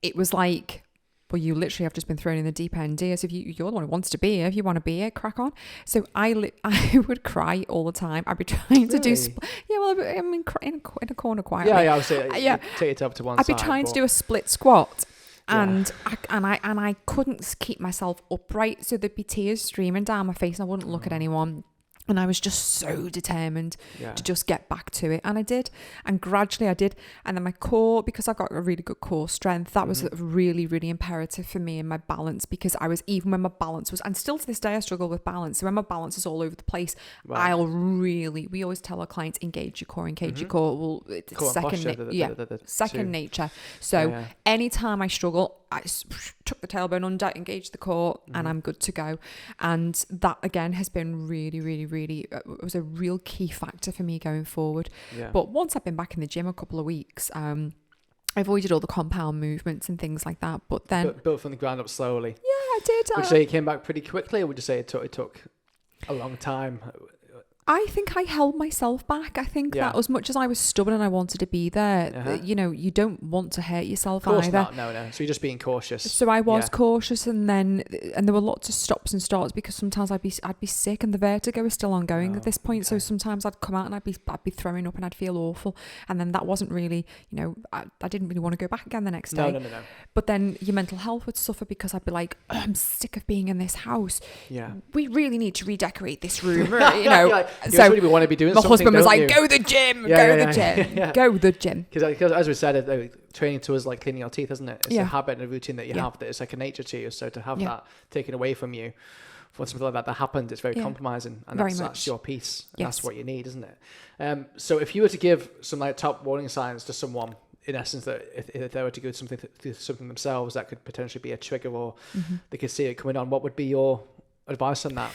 it was like, well, you literally have just been thrown in the deep end, dear. So if you're the one who wants to be here, if you want to be here, crack on. So I would cry all the time. I'd be trying to do, I'm in a corner quietly. Yeah, I would say, take it up to one side. I'd be trying to do a split squat, and I couldn't keep myself upright. So there'd be tears streaming down my face, and I wouldn't look at anyone. And I was just so determined to just get back to it. And I did. And gradually I did. And then my core, because I've got a really good core strength, that was really, really imperative for me in my balance, because I was, even when my balance was, and still to this day I struggle with balance. So when my balance is all over the place, we always tell our clients, engage your core, engage your core. Well, it's second nature. So anytime I struggle, I took the tailbone under, engaged the core, and I'm good to go. And that again has been really, really, really, it was a real key factor for me going forward. But once I've been back in the gym a couple of weeks, I avoided all the compound movements and things like that. But then built from the ground up slowly. Yeah, I did. Would you say you came back pretty quickly, or would you say it took a long time? I think I held myself back. I think that as much as I was stubborn and I wanted to be there, you don't want to hurt yourself either. Of course either. not. No. So you're just being cautious. So I was cautious, and there were lots of stops and starts, because sometimes I'd be sick, and the vertigo was still ongoing at this point. Okay. So sometimes I'd come out and I'd be throwing up, and I'd feel awful, and then that wasn't really, I didn't really want to go back again the next day. No. But then your mental health would suffer, because I'd be like, I'm sick of being in this house. Yeah. We really need to redecorate this room. So we want to be doing my something, husband was like, go the gym, go the gym. Because as we said, training to us like cleaning your teeth, isn't it? It's a habit and a routine that you have, that it's like a nature to you. So to have that taken away from you for something like that happened, it's very compromising, and that's your peace. And that's what you need, isn't it? So if you were to give some like top warning signs to someone, in essence, that if they were to do something themselves that could potentially be a trigger, or they could see it coming on, what would be your advice on that?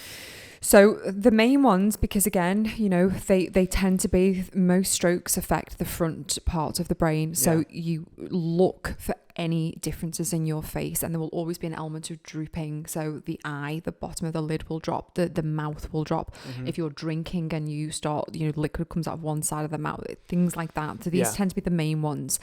So the main ones, because again, they tend to be, most strokes affect the front part of the brain. So you look for any differences in your face, and there will always be an element of drooping. So the eye, the bottom of the lid will drop, the mouth will drop. If you're drinking and you start, liquid comes out of one side of the mouth, things like that. So these tend to be the main ones.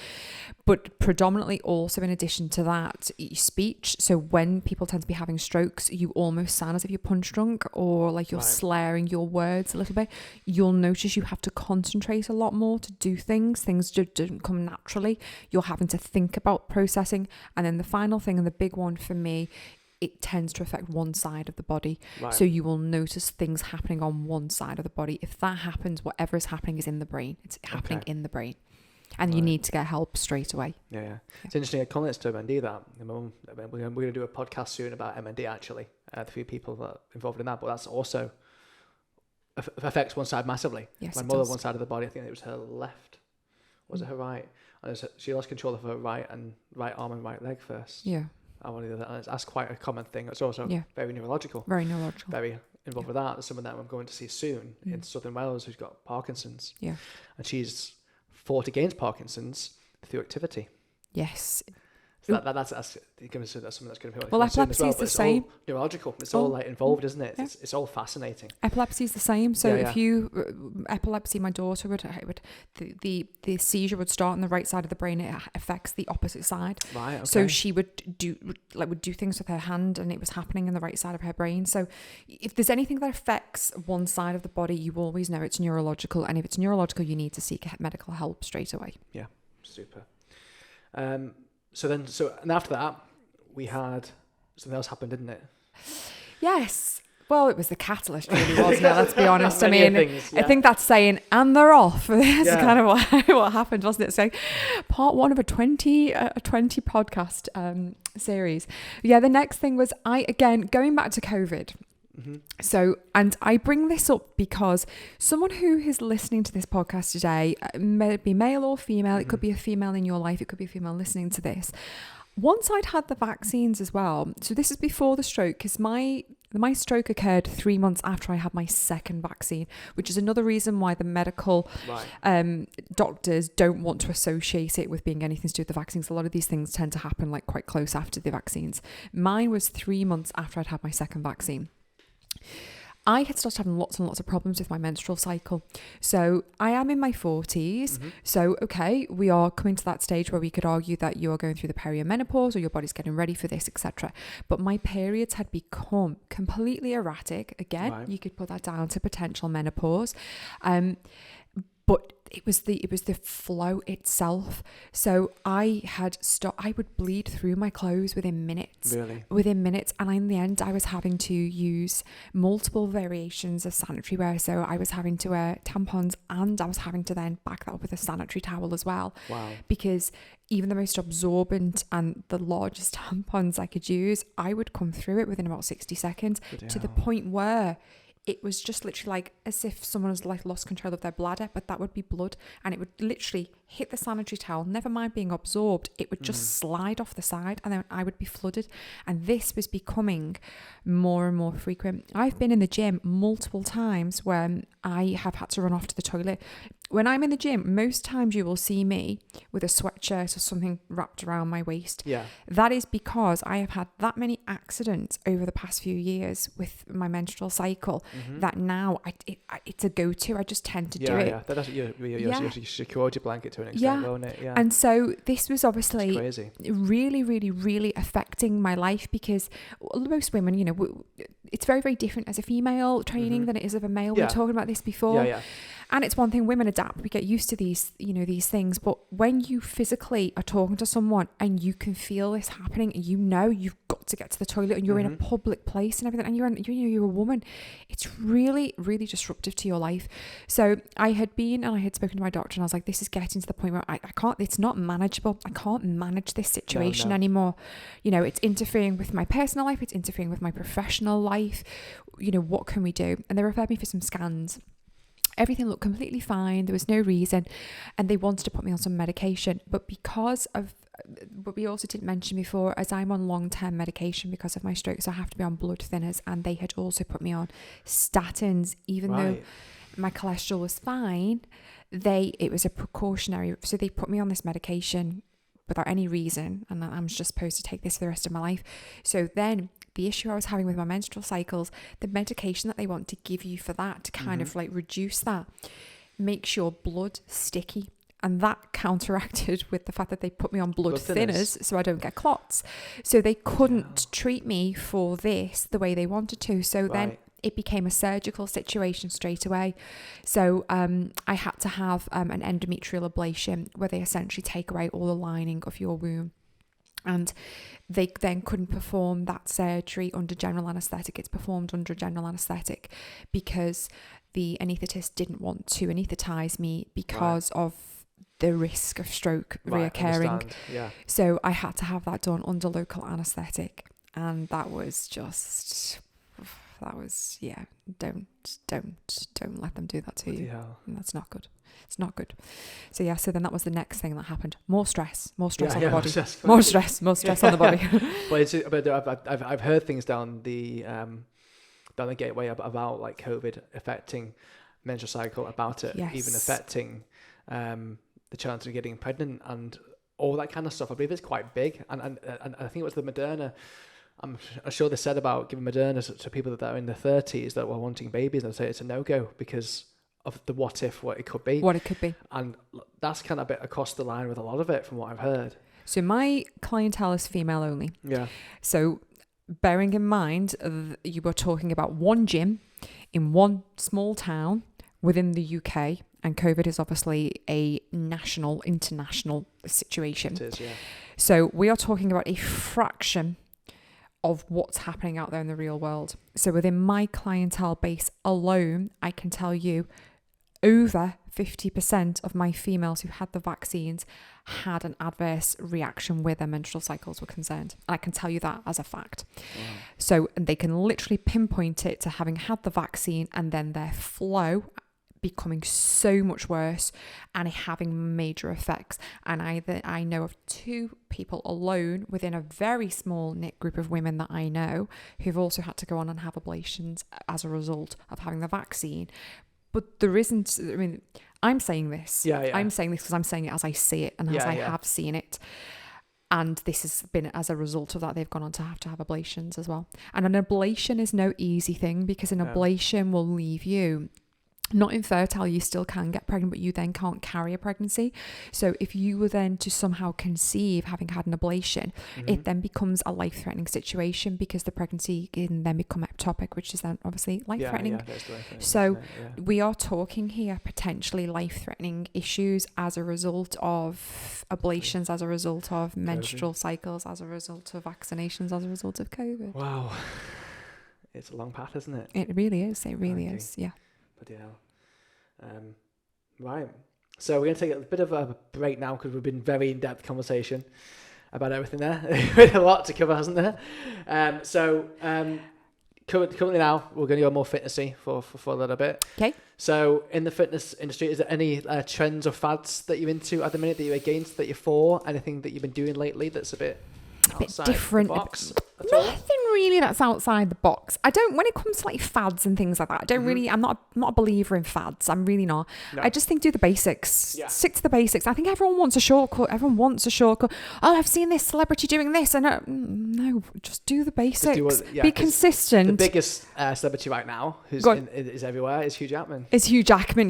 But predominantly also, in addition to that, speech. So when people tend to be having strokes, you almost sound as if you're punch drunk, or like you're slurring your words a little bit. You'll notice you have to concentrate a lot more to do things. Things just don't come naturally. You're having to think about processing. And then the final thing, and the big one for me, it tends to affect one side of the body. So you will notice things happening on one side of the body. If that happens, whatever is happening is in the brain. It's happening in the brain. And you Right. need to get help straight away. Yeah. It's interesting. It correlates to MND that. We're going to do a podcast soon about MND actually. A few people that are involved in that, but that's also affects one side massively. Yes, My it mother, does. one side of the body, I think it was her left. Was it her right? And she lost control of her right arm and right leg first. Yeah. I wanted that. And that's quite a common thing. It's also Yeah. very neurological. Very neurological. Very involved with that. There's someone that I'm going to see soon in Southern Wales who's got Parkinson's. Yeah. And she's fought against Parkinson's through activity. Yes. So that's something that's going to be Well, epilepsy is the same. All neurological. It's all like involved, isn't it? Yeah. It's all fascinating. Epilepsy is the same. So Yeah, if you epilepsy, my daughter would the seizure would start on the right side of the brain. It affects the opposite side. Right. Okay. So she would do things with her hand, and it was happening in the right side of her brain. So if there's anything that affects one side of the body, you always know it's neurological, and if it's neurological, you need to seek medical help straight away. Yeah. Super. And after that, we had something else happened, didn't it? Yes. Well, it was the catalyst, really, wasn't it? Let's be honest. I Many mean, things, yeah. I think that's saying, and they're off. That's Yeah. kind of what happened, wasn't it? So, part one of a 20 podcast series. Yeah, the next thing was going back to COVID. Mm-hmm. So, and I bring this up because someone who is listening to this podcast today, may it be male or female, it could be a female in your life, it could be a female listening to this. Once I'd had the vaccines as well, so this is before the stroke, because my stroke occurred 3 months after I had my second vaccine, which is another reason why the medical doctors don't want to associate it with being anything to do with the vaccines. A lot of these things tend to happen like quite close after the vaccines. Mine was 3 months after I'd had my second vaccine. I had started having lots and lots of problems with my menstrual cycle. So I am in my 40s. Mm-hmm. So, okay, we are coming to that stage where we could argue that you are going through the perimenopause or your body's getting ready for this, etc. But my periods had become completely erratic. Again, Right. you could put that down to potential menopause. But it was the flow itself. So I would bleed through my clothes within minutes. Really? Within minutes. And in the end, I was having to use multiple variations of sanitary wear. So I was having to wear tampons, and I was having to then back that up with a sanitary towel as well. Wow. Because even the most absorbent and the largest tampons I could use, I would come through it within about 60 seconds to the point where it was just literally like as if someone has like lost control of their bladder, but that would be blood, and it would literally hit the sanitary towel, never mind being absorbed, it would just slide off the side, and then I would be flooded. And this was becoming more and more frequent. I've been in the gym multiple times when I have had to run off to the toilet. When I'm in the gym, most times you will see me with a sweatshirt or something wrapped around my waist. Yeah. That is because I have had that many accidents over the past few years with my menstrual cycle that now it's a go-to. I just tend to do it. Yeah. That's your security blanket to an extent, Yeah. won't it? Yeah. And so this was It's obviously crazy. really, really, really affecting my life, because most women, it's very, very different as a female training than it is of a male. We Yeah. were talking about this before. Yeah. And it's one thing, women adapt, we get used to these things, but when you physically are talking to someone and you can feel this happening, and you've got to get to the toilet, and you're in a public place and everything, and you're a woman, it's really, really disruptive to your life. So I had spoken to my doctor, and I was like, this is getting to the point where I can't, it's not manageable. I can't manage this situation anymore. It's interfering with my personal life, it's interfering with my professional life. What can we do? And they referred me for some scans. Everything looked completely fine. There was no reason. And they wanted to put me on some medication. But because of what we also didn't mention before, as I'm on long-term medication because of my stroke, so I have to be on blood thinners. And they had also put me on statins, even though my cholesterol was fine. It was a precautionary. So they put me on this medication without any reason. And I'm just supposed to take this for the rest of my life. So then the issue I was having with my menstrual cycles, the medication that they want to give you for that to kind of like reduce that, makes your blood sticky. And that counteracted with the fact that they put me on blood thinners so I don't get clots. So they couldn't treat me for this the way they wanted to. So then it became a surgical situation straight away. So I had to have an endometrial ablation, where they essentially take away all the lining of your womb. And they then couldn't perform that surgery under general anaesthetic. It's performed under general anaesthetic because the anaesthetist didn't want to anaesthetise me because of the risk of stroke reoccurring. Understand. Yeah. So I had to have that done under local anaesthetic, and that was don't let them do that to you. Yeah. That's not good. It's not good. So yeah, so then that was the next thing that happened. More stress on the body. More stress on the body. But I've heard things down the gateway about like COVID affecting menstrual cycle, about it even affecting the chance of getting pregnant and all that kind of stuff. I believe it's quite big, and I think it was the Moderna. I'm sure they said about giving Moderna to people that are in their 30s that were wanting babies, and say it's a no-go because of the what it could be. And that's kind of a bit across the line with a lot of it from what I've heard. So my clientele is female only. Yeah. So bearing in mind, you were talking about one gym in one small town within the UK, and COVID is obviously a national, international situation. It is, yeah. So we are talking about a fraction of what's happening out there in the real world. So within my clientele base alone, I can tell you over 50% of my females who had the vaccines had an adverse reaction where their menstrual cycles were concerned. I can tell you that as a fact. Wow. So they can literally pinpoint it to having had the vaccine and then their flow becoming so much worse and having major effects. And I know of 2 people alone within a very small knit group of women that I know who've also had to go on and have ablations as a result of having the vaccine. But there isn't, I mean, I'm saying this. Yeah. I'm saying this because I'm saying it as I see it and as I have seen it. And this has been as a result of that, they've gone on to have ablations as well. And an ablation is no easy thing, because an ablation will leave you not infertile. You still can get pregnant, but you then can't carry a pregnancy. So if you were then to somehow conceive having had an ablation, it then becomes a life-threatening situation, because the pregnancy can then become ectopic, which is then obviously life-threatening. So we are talking here potentially life-threatening issues as a result of ablations, as a result of menstrual cycles, as a result of vaccinations, as a result of COVID. Wow. It's a long path, isn't it? It really is. It really is. Yeah. Bloody hell. Right. So we're going to take a bit of a break now, because we've been very in-depth conversation about everything there. With a lot to cover, hasn't there? Currently now, we're going to go more fitnessy for a little bit. Okay. So in the fitness industry, is there any trends or fads that you're into at the minute, that you're against, that you're for? Anything that you've been doing lately that's a bit different? The box? Nothing really that's outside the box. I don't, when it comes to like fads and things like that, I don't really, I'm not a believer in fads. I'm really not. No. I just think do the basics. Yeah. Stick to the basics. I think everyone wants a shortcut. Oh, I've seen this celebrity doing this. And no, just do the basics. Be consistent. The biggest celebrity right now is everywhere is Hugh Jackman.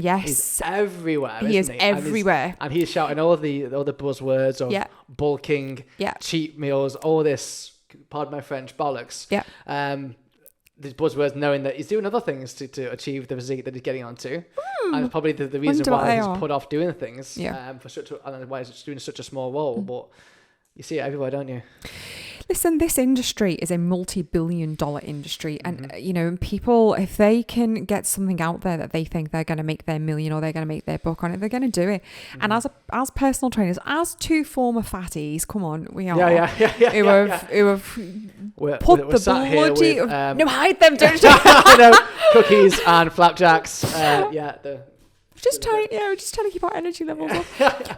Yes. He's everywhere. He is everywhere. And he's shouting all the buzzwords of bulking, cheat meals, all this, pardon my French, bollocks. Yeah. These buzzwords, knowing that he's doing other things to achieve the physique that he's getting onto. And it's probably the reason why he's put off doing things and why he's doing such a small role. But you see it everywhere, don't you? Listen, this industry is a multi-billion-dollar industry, and people, if they can get something out there that they think they're going to make their million or they're going to make their buck on it, they're going to do it. And as personal trainers, as 2 former fatties, come on, we are who have put the bloody no, hide them, don't cookies and flapjacks. Just trying to keep our energy levels up.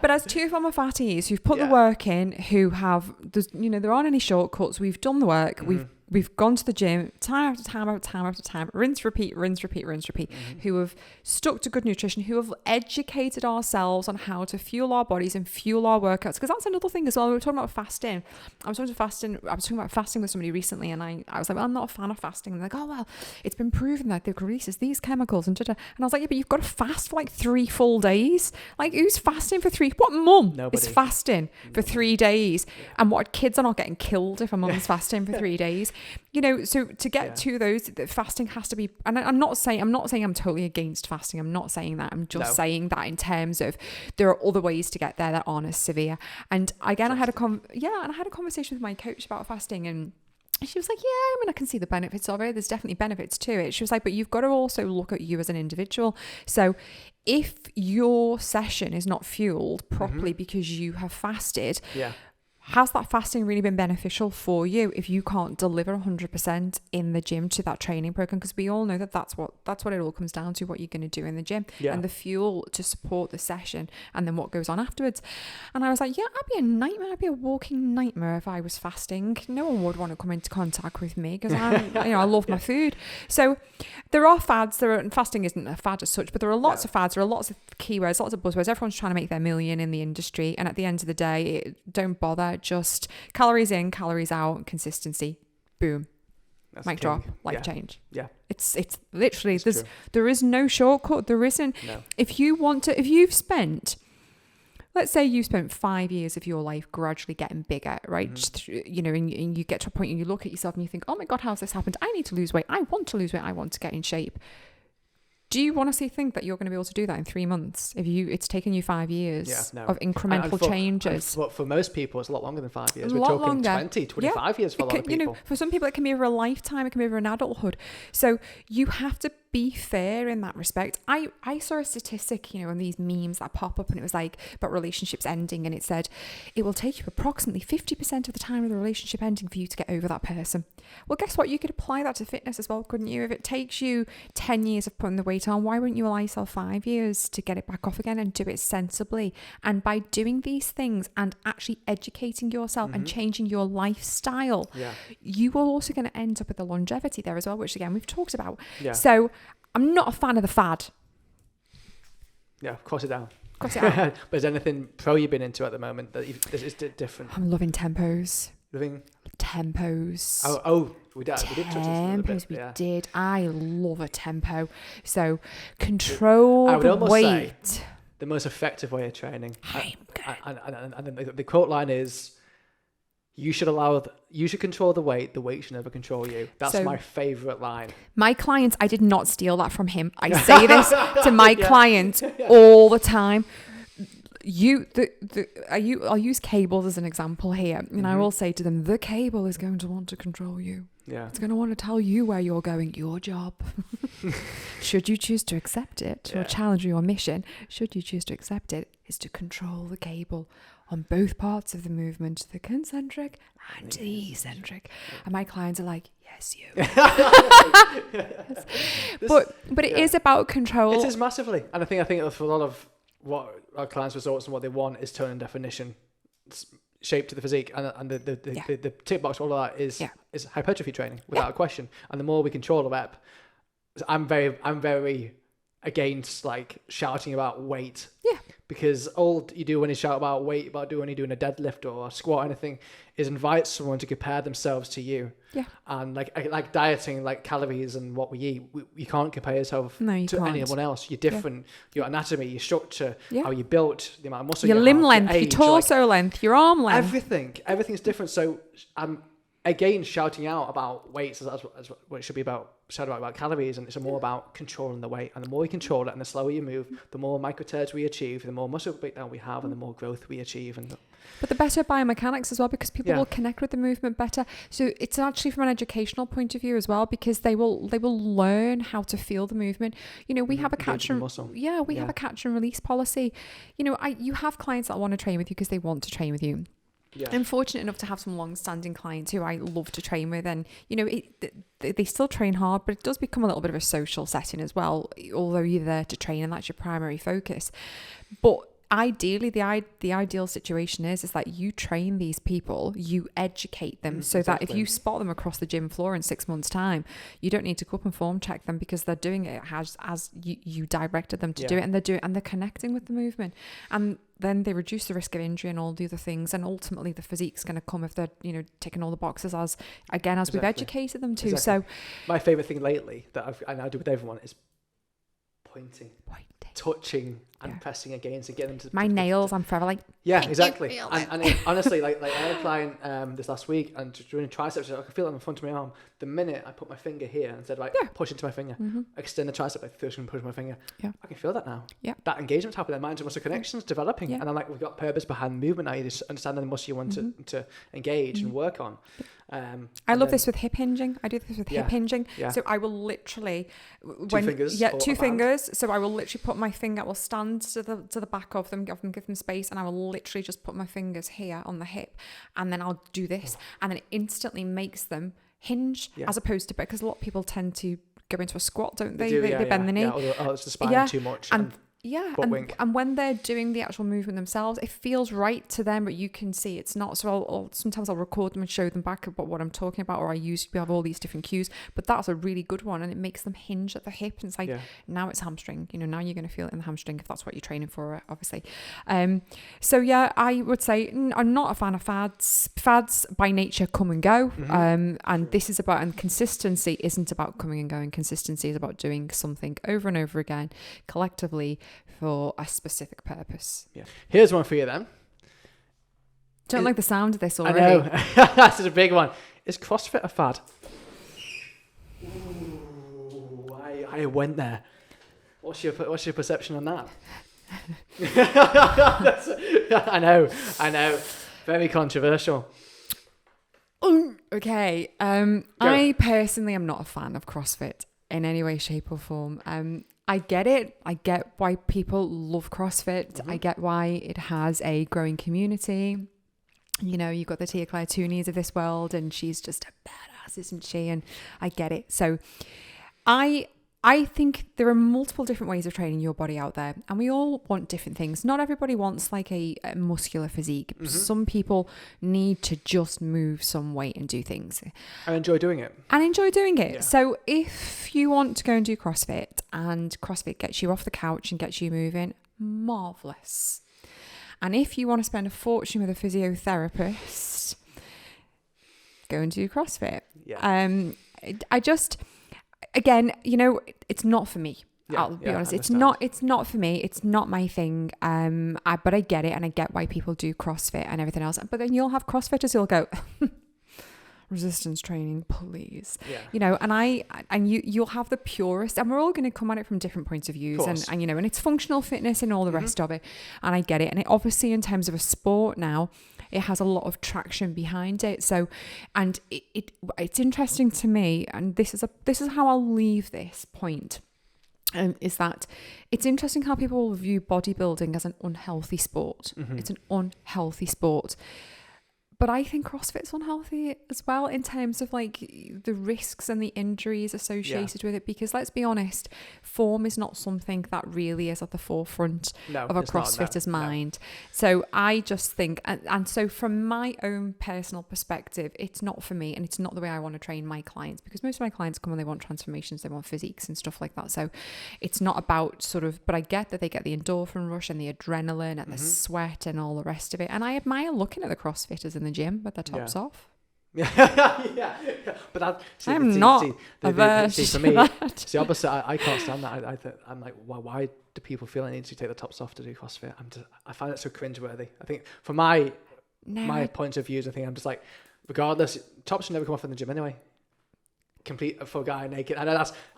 But as 2 former fatties who've put the work in, who have, there aren't any shortcuts. We've done the work. We've gone to the gym time after time, rinse, repeat, who have stuck to good nutrition, who have educated ourselves on how to fuel our bodies and fuel our workouts. Because that's another thing as well. We were talking about fasting. I was talking about fasting with somebody recently, and I was like, well, I'm not a fan of fasting. And they're like, oh, well, it's been proven that it releases these chemicals and da-da. And I was like, yeah, but you've got to fast for like 3 full days. Like, who's fasting for 3? What mum is fasting for 3 days? And what kids are not getting killed if a mum's fasting for 3 days? So to get to those, the fasting has to be, and I'm not saying I'm totally against fasting. I'm not saying that. I'm just saying that in terms of there are other ways to get there that aren't as severe. And again, I had a conversation with my coach about fasting, and She was like, yeah, I mean, I can see the benefits of it. There's definitely benefits to it. She was like, but you've got to also look at you as an individual. So if your session is not fueled properly because you have fasted, has that fasting really been beneficial for you if you can't deliver 100% in the gym to that training program? Because we all know that that's what it all comes down to, what you're going to do in the gym and the fuel to support the session and then what goes on afterwards. And I was like, yeah, I'd be a nightmare. I'd be a walking nightmare if I was fasting. No one would want to come into contact with me because I love my food. So there are fads. And fasting isn't a fad as such, but there are lots of fads. There are lots of keywords, lots of buzzwords. Everyone's trying to make their million in the industry. And at the end of the day, don't bother. Just calories in, calories out, consistency, boom. That's mic drop, life change. Yeah. It's literally, there is no shortcut. There isn't. No. If you've spent, let's say you spent 5 years of your life gradually getting bigger, right? And you get to a point and you look at yourself and you think, oh my God, how's this happened? I need to lose weight. I want to lose weight. I want to get in shape. Do you honestly think that you're going to be able to do that in 3 months if it's taken you 5 years of incremental changes? But for most people, it's a lot longer than 5 years. We're talking longer. 20, 25 years for a lot of people. For some people, it can be over a lifetime. It can be over an adulthood. So you have to be fair in that respect. I saw a statistic, on these memes that pop up, and it was like about relationships ending, and it said it will take you approximately 50% of the time of the relationship ending for you to get over that person. Well, guess what? You could apply that to fitness as well, couldn't you? If it takes you 10 years of putting the weight on, why wouldn't you allow yourself 5 years to get it back off again and do it sensibly? And by doing these things and actually educating yourself and changing your lifestyle, you are also going to end up with the longevity there as well, which again, we've talked about. Yeah. So I'm not a fan of the fad. Yeah, cross it down. But is there anything pro you've been into at the moment that is different? I'm loving tempos. Loving tempos. We did touch on this a bit. We did. I love a tempo. So control the weight. Say the most effective way of training. And the quote line is, you should control the weight should never control you. That's my favorite line. My clients, I did not steal that from him. I say this to my clients all the time. I'll use cables as an example here, and I will say to them, the cable is going to want to control you. Yeah, it's going to want to tell you where you're going. Your job, should you choose to accept it or challenge your mission, should you choose to accept it, is to control the cable on both parts of the movement, the concentric and the eccentric. And my clients are like, yes, you. Yes. But it is about control. It is massively. And I think for a lot of what our clients' results and what they want is tone and definition, shape to the physique, and the tick box, all of that is hypertrophy training without a question. And the more we control the rep, I'm very against like shouting about weight. Yeah. Because all you do when you shout about weight, when you're doing a deadlift or a squat or anything, is invite someone to compare themselves to you. Yeah. And like dieting, like calories and what we eat, you can't compare yourself to anyone else. You're different. Your anatomy, your structure, how you're built, the amount of muscle your limb length, your torso length, your arm length. Everything's different. So I'm again shouting out about weights as what it should be about. Shout about calories, and it's more about controlling the weight. And the more you control it and the slower you move, the more micro tears we achieve, the more muscle breakdown we have, and the more growth we achieve. But the better biomechanics as well, because people will connect with the movement better. So it's actually from an educational point of view as well, because they will learn how to feel the movement. We have a catch and have a catch and release policy. You have clients that want to train with you because they want to train with you. Yeah. I'm fortunate enough to have some long-standing clients who I love to train with, and they still train hard, but it does become a little bit of a social setting as well, although you're there to train and that's your primary focus. But ideally, the ideal situation is that you train these people, you educate them that if you spot them across the gym floor in 6 months' time, you don't need to go up and form check them, because they're doing it as you directed them to do it, and they're connecting with the movement, and then they reduce the risk of injury and all the other things, and ultimately the physique's going to come if they're ticking all the boxes as we've educated them to. So my favorite thing lately that I do with everyone is pointing touching and pressing against and getting them to my nails. I'm forever like, yeah, exactly. And honestly, like I had a client this last week, and doing triceps, I can feel it in front of my arm. The minute I put my finger here and said, right, push into my finger, extend the tricep, like push my finger, I can feel that now. Yeah. That engagement's happening, their minds and muscle connections developing, and I'm like, we've got purpose behind the movement now. You just understand the muscle you want to engage and work on. I love this with hip hinging. I do this with hip hinging. Yeah. So I will literally, two fingers. Two fingers. So I will literally put my finger. I will stand to the back of them, give them space, and I will literally just put my fingers here on the hip, and then I'll do this, and then it instantly makes them hinge, as opposed to, because a lot of people tend to go into a squat, don't they? They bend the knee. Or it's the spine too much. And when they're doing the actual movement themselves, it feels right to them, but you can see it's not. So sometimes I'll record them and show them back about what I'm talking about, or we have all these different cues, but that's a really good one, and it makes them hinge at the hip, and it's like, now it's hamstring, now you're going to feel it in the hamstring if that's what you're training for, obviously. So yeah, I would say I'm not a fan of fads. Fads by nature come and go, and this is about, and consistency isn't about coming and going. Consistency is about doing something over and over again collectively for a specific purpose. Yeah. Here's one for you then. Don't like the sound of this already. I know. That's a big one. Is CrossFit a fad? Ooh, I went there. What's your perception on that? I know. Very controversial. Okay. I personally am not a fan of CrossFit in any way, shape, or form. I get it. I get why people love CrossFit. I get why it has a growing community. You've got the Tia Claire Toonies of this world, and she's just a badass, isn't she? And I get it. So I think there are multiple different ways of training your body out there, and we all want different things. Not everybody wants like a muscular physique. Some people need to just move some weight and do things. I enjoy doing it. Yeah. So if you want to go and do CrossFit, and CrossFit gets you off the couch and gets you moving, marvellous. And if you want to spend a fortune with a physiotherapist, go and do CrossFit. Yeah. Again, it's not for me. I'll be honest. It's not for me. It's not my thing. But I get it, and I get why people do CrossFit and everything else. But then you'll have CrossFitters who'll go, resistance training, please. Yeah. And you'll have the purist, and we're all going to come at it from different points of views, and it's functional fitness and all the rest of it. And I get it. And it obviously, in terms of a sport now, it has a lot of traction behind it. So, and it's interesting to me, and this is how I'll leave this point, is that it's interesting how people view bodybuilding as an unhealthy sport. It's an unhealthy sport. But I think CrossFit's unhealthy as well, in terms of like the risks and the injuries associated with it. Because let's be honest, form is not something that really is at the forefront of a CrossFitter's mind. No. So I just think, and so from my own personal perspective, it's not for me, and it's not the way I want to train my clients, because most of my clients come and they want transformations, they want physiques and stuff like that. So it's not about but I get that they get the endorphin rush and the adrenaline and the sweat and all the rest of it. And I admire looking at the CrossFitters in the gym with their tops off. Yeah. But I'm not averse to me, it's the opposite. I can't stand that. I'm like, why do people feel they need to take the tops off to do CrossFit? I find it so cringeworthy. I think from my point of view, I think I'm just like, regardless, tops should never come off in the gym anyway. Complete for a guy naked. I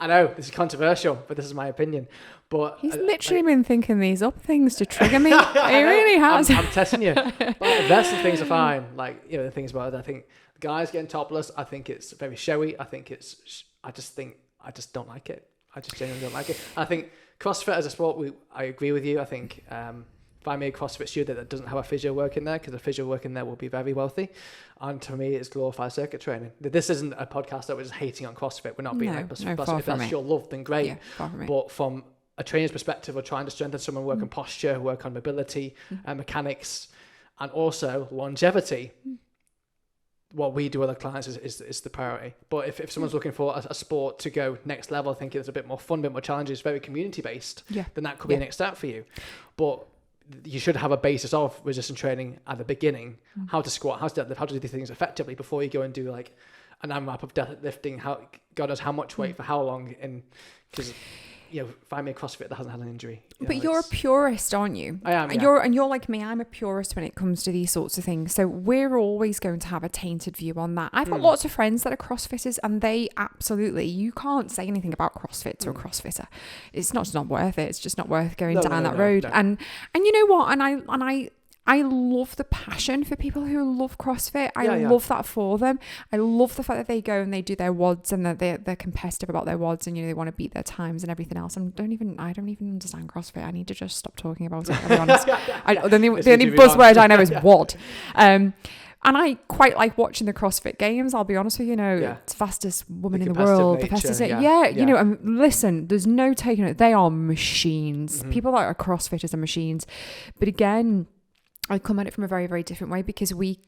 know this is controversial, but this is my opinion. But he's literally been thinking these up things to trigger me. He really has. I'm testing you. But the rest of the things are fine. Like, the things about it, I think the guys getting topless, I think it's very showy. I just don't like it. I just genuinely don't like it. I think CrossFit as a sport, I agree with you. I think if I made CrossFit studio that doesn't have a physio work in there, because the physio work in there will be very wealthy. And to me, it's glorified circuit training. This isn't a podcast that we're just hating on CrossFit. We're not being if that's your love, then great. But from a trainer's perspective, we're trying to strengthen someone, work on posture, work on mobility, mechanics, and also longevity. What we do with our clients is the priority. But if someone's looking for a sport to go next level, I think it's a bit more fun, a bit more challenging, it's very community based, then that could be a next step for you. But you should have a basis of resistance training at the beginning, how to squat, how to deadlift, how to do these things effectively before you go and do like an AMRAP of deadlifting, how God knows how much weight for how long. find me a CrossFit that hasn't had an injury. But you're a purist, aren't you? I am. And Yeah. you're like me. I'm a purist when it comes to these sorts of things. So we're always going to have a tainted view on that. I've got lots of friends that are CrossFitters, and they absolutely, you can't say anything about CrossFit to a CrossFitter. It's not worth it. It's just not worth going down that road. No. And you know what? And I love the passion for people who love CrossFit. I love that for them. I love the fact that they go and they do their WODs, and that they're competitive about their WODs, and they want to beat their times and everything else. I don't even understand CrossFit. I need to just stop talking about it, I'll be honest. The only buzzword I know is WOD. And I quite like watching the CrossFit Games. I'll be honest with you. It's fastest woman in the world. The fastest. And listen, there's no taking it. They are machines. People that are CrossFitters are machines. But again, I come at it from a very, very different way, because we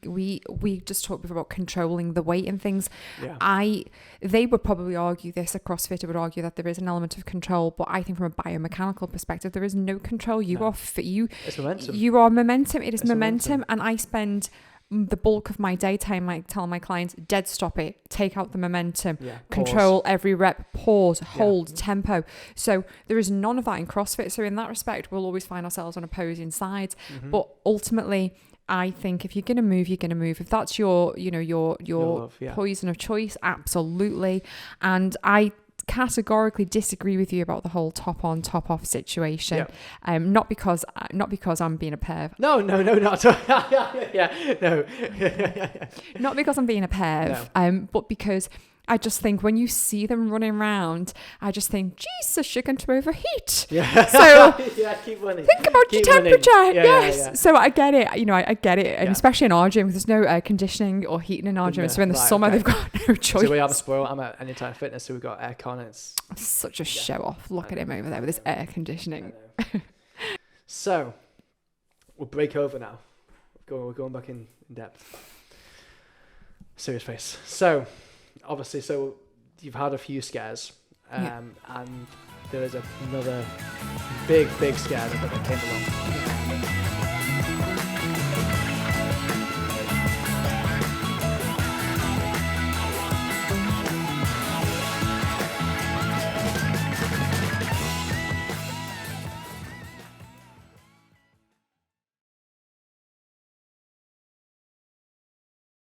just talked before about controlling the weight and things. They would probably argue this, a CrossFitter would argue that there is an element of control, but I think from a biomechanical perspective, there is no control. It's momentum. You are momentum. It is momentum. And I spend the bulk of my daytime, like telling my clients, dead stop it, take out the momentum, control every rep, pause, hold, tempo. So there is none of that in CrossFit. So in that respect, we'll always find ourselves on opposing sides. But ultimately, I think if you're going to move, you're going to move. If that's your love, poison of choice, absolutely. And I categorically disagree with you about the whole top on top off situation. Not because I'm being a perv. No, not at all. Not because I'm being a perv, but because I just think when you see them running around, I just think, Jesus, you're going to overheat. So keep running. Think about your temperature. Yes. So I get it. I get it. And Yeah. especially in our gym, there's no air conditioning or heating in our gym. So in the summer, they've got no choice. So we have a spoil. I'm at Anytime Fitness, so we've got aircon. It's such a show off. Look at him over there with his air conditioning. So we'll break over now. We're going back in depth. Serious face. So obviously, you've had a few scares, and there is another big scare that came along.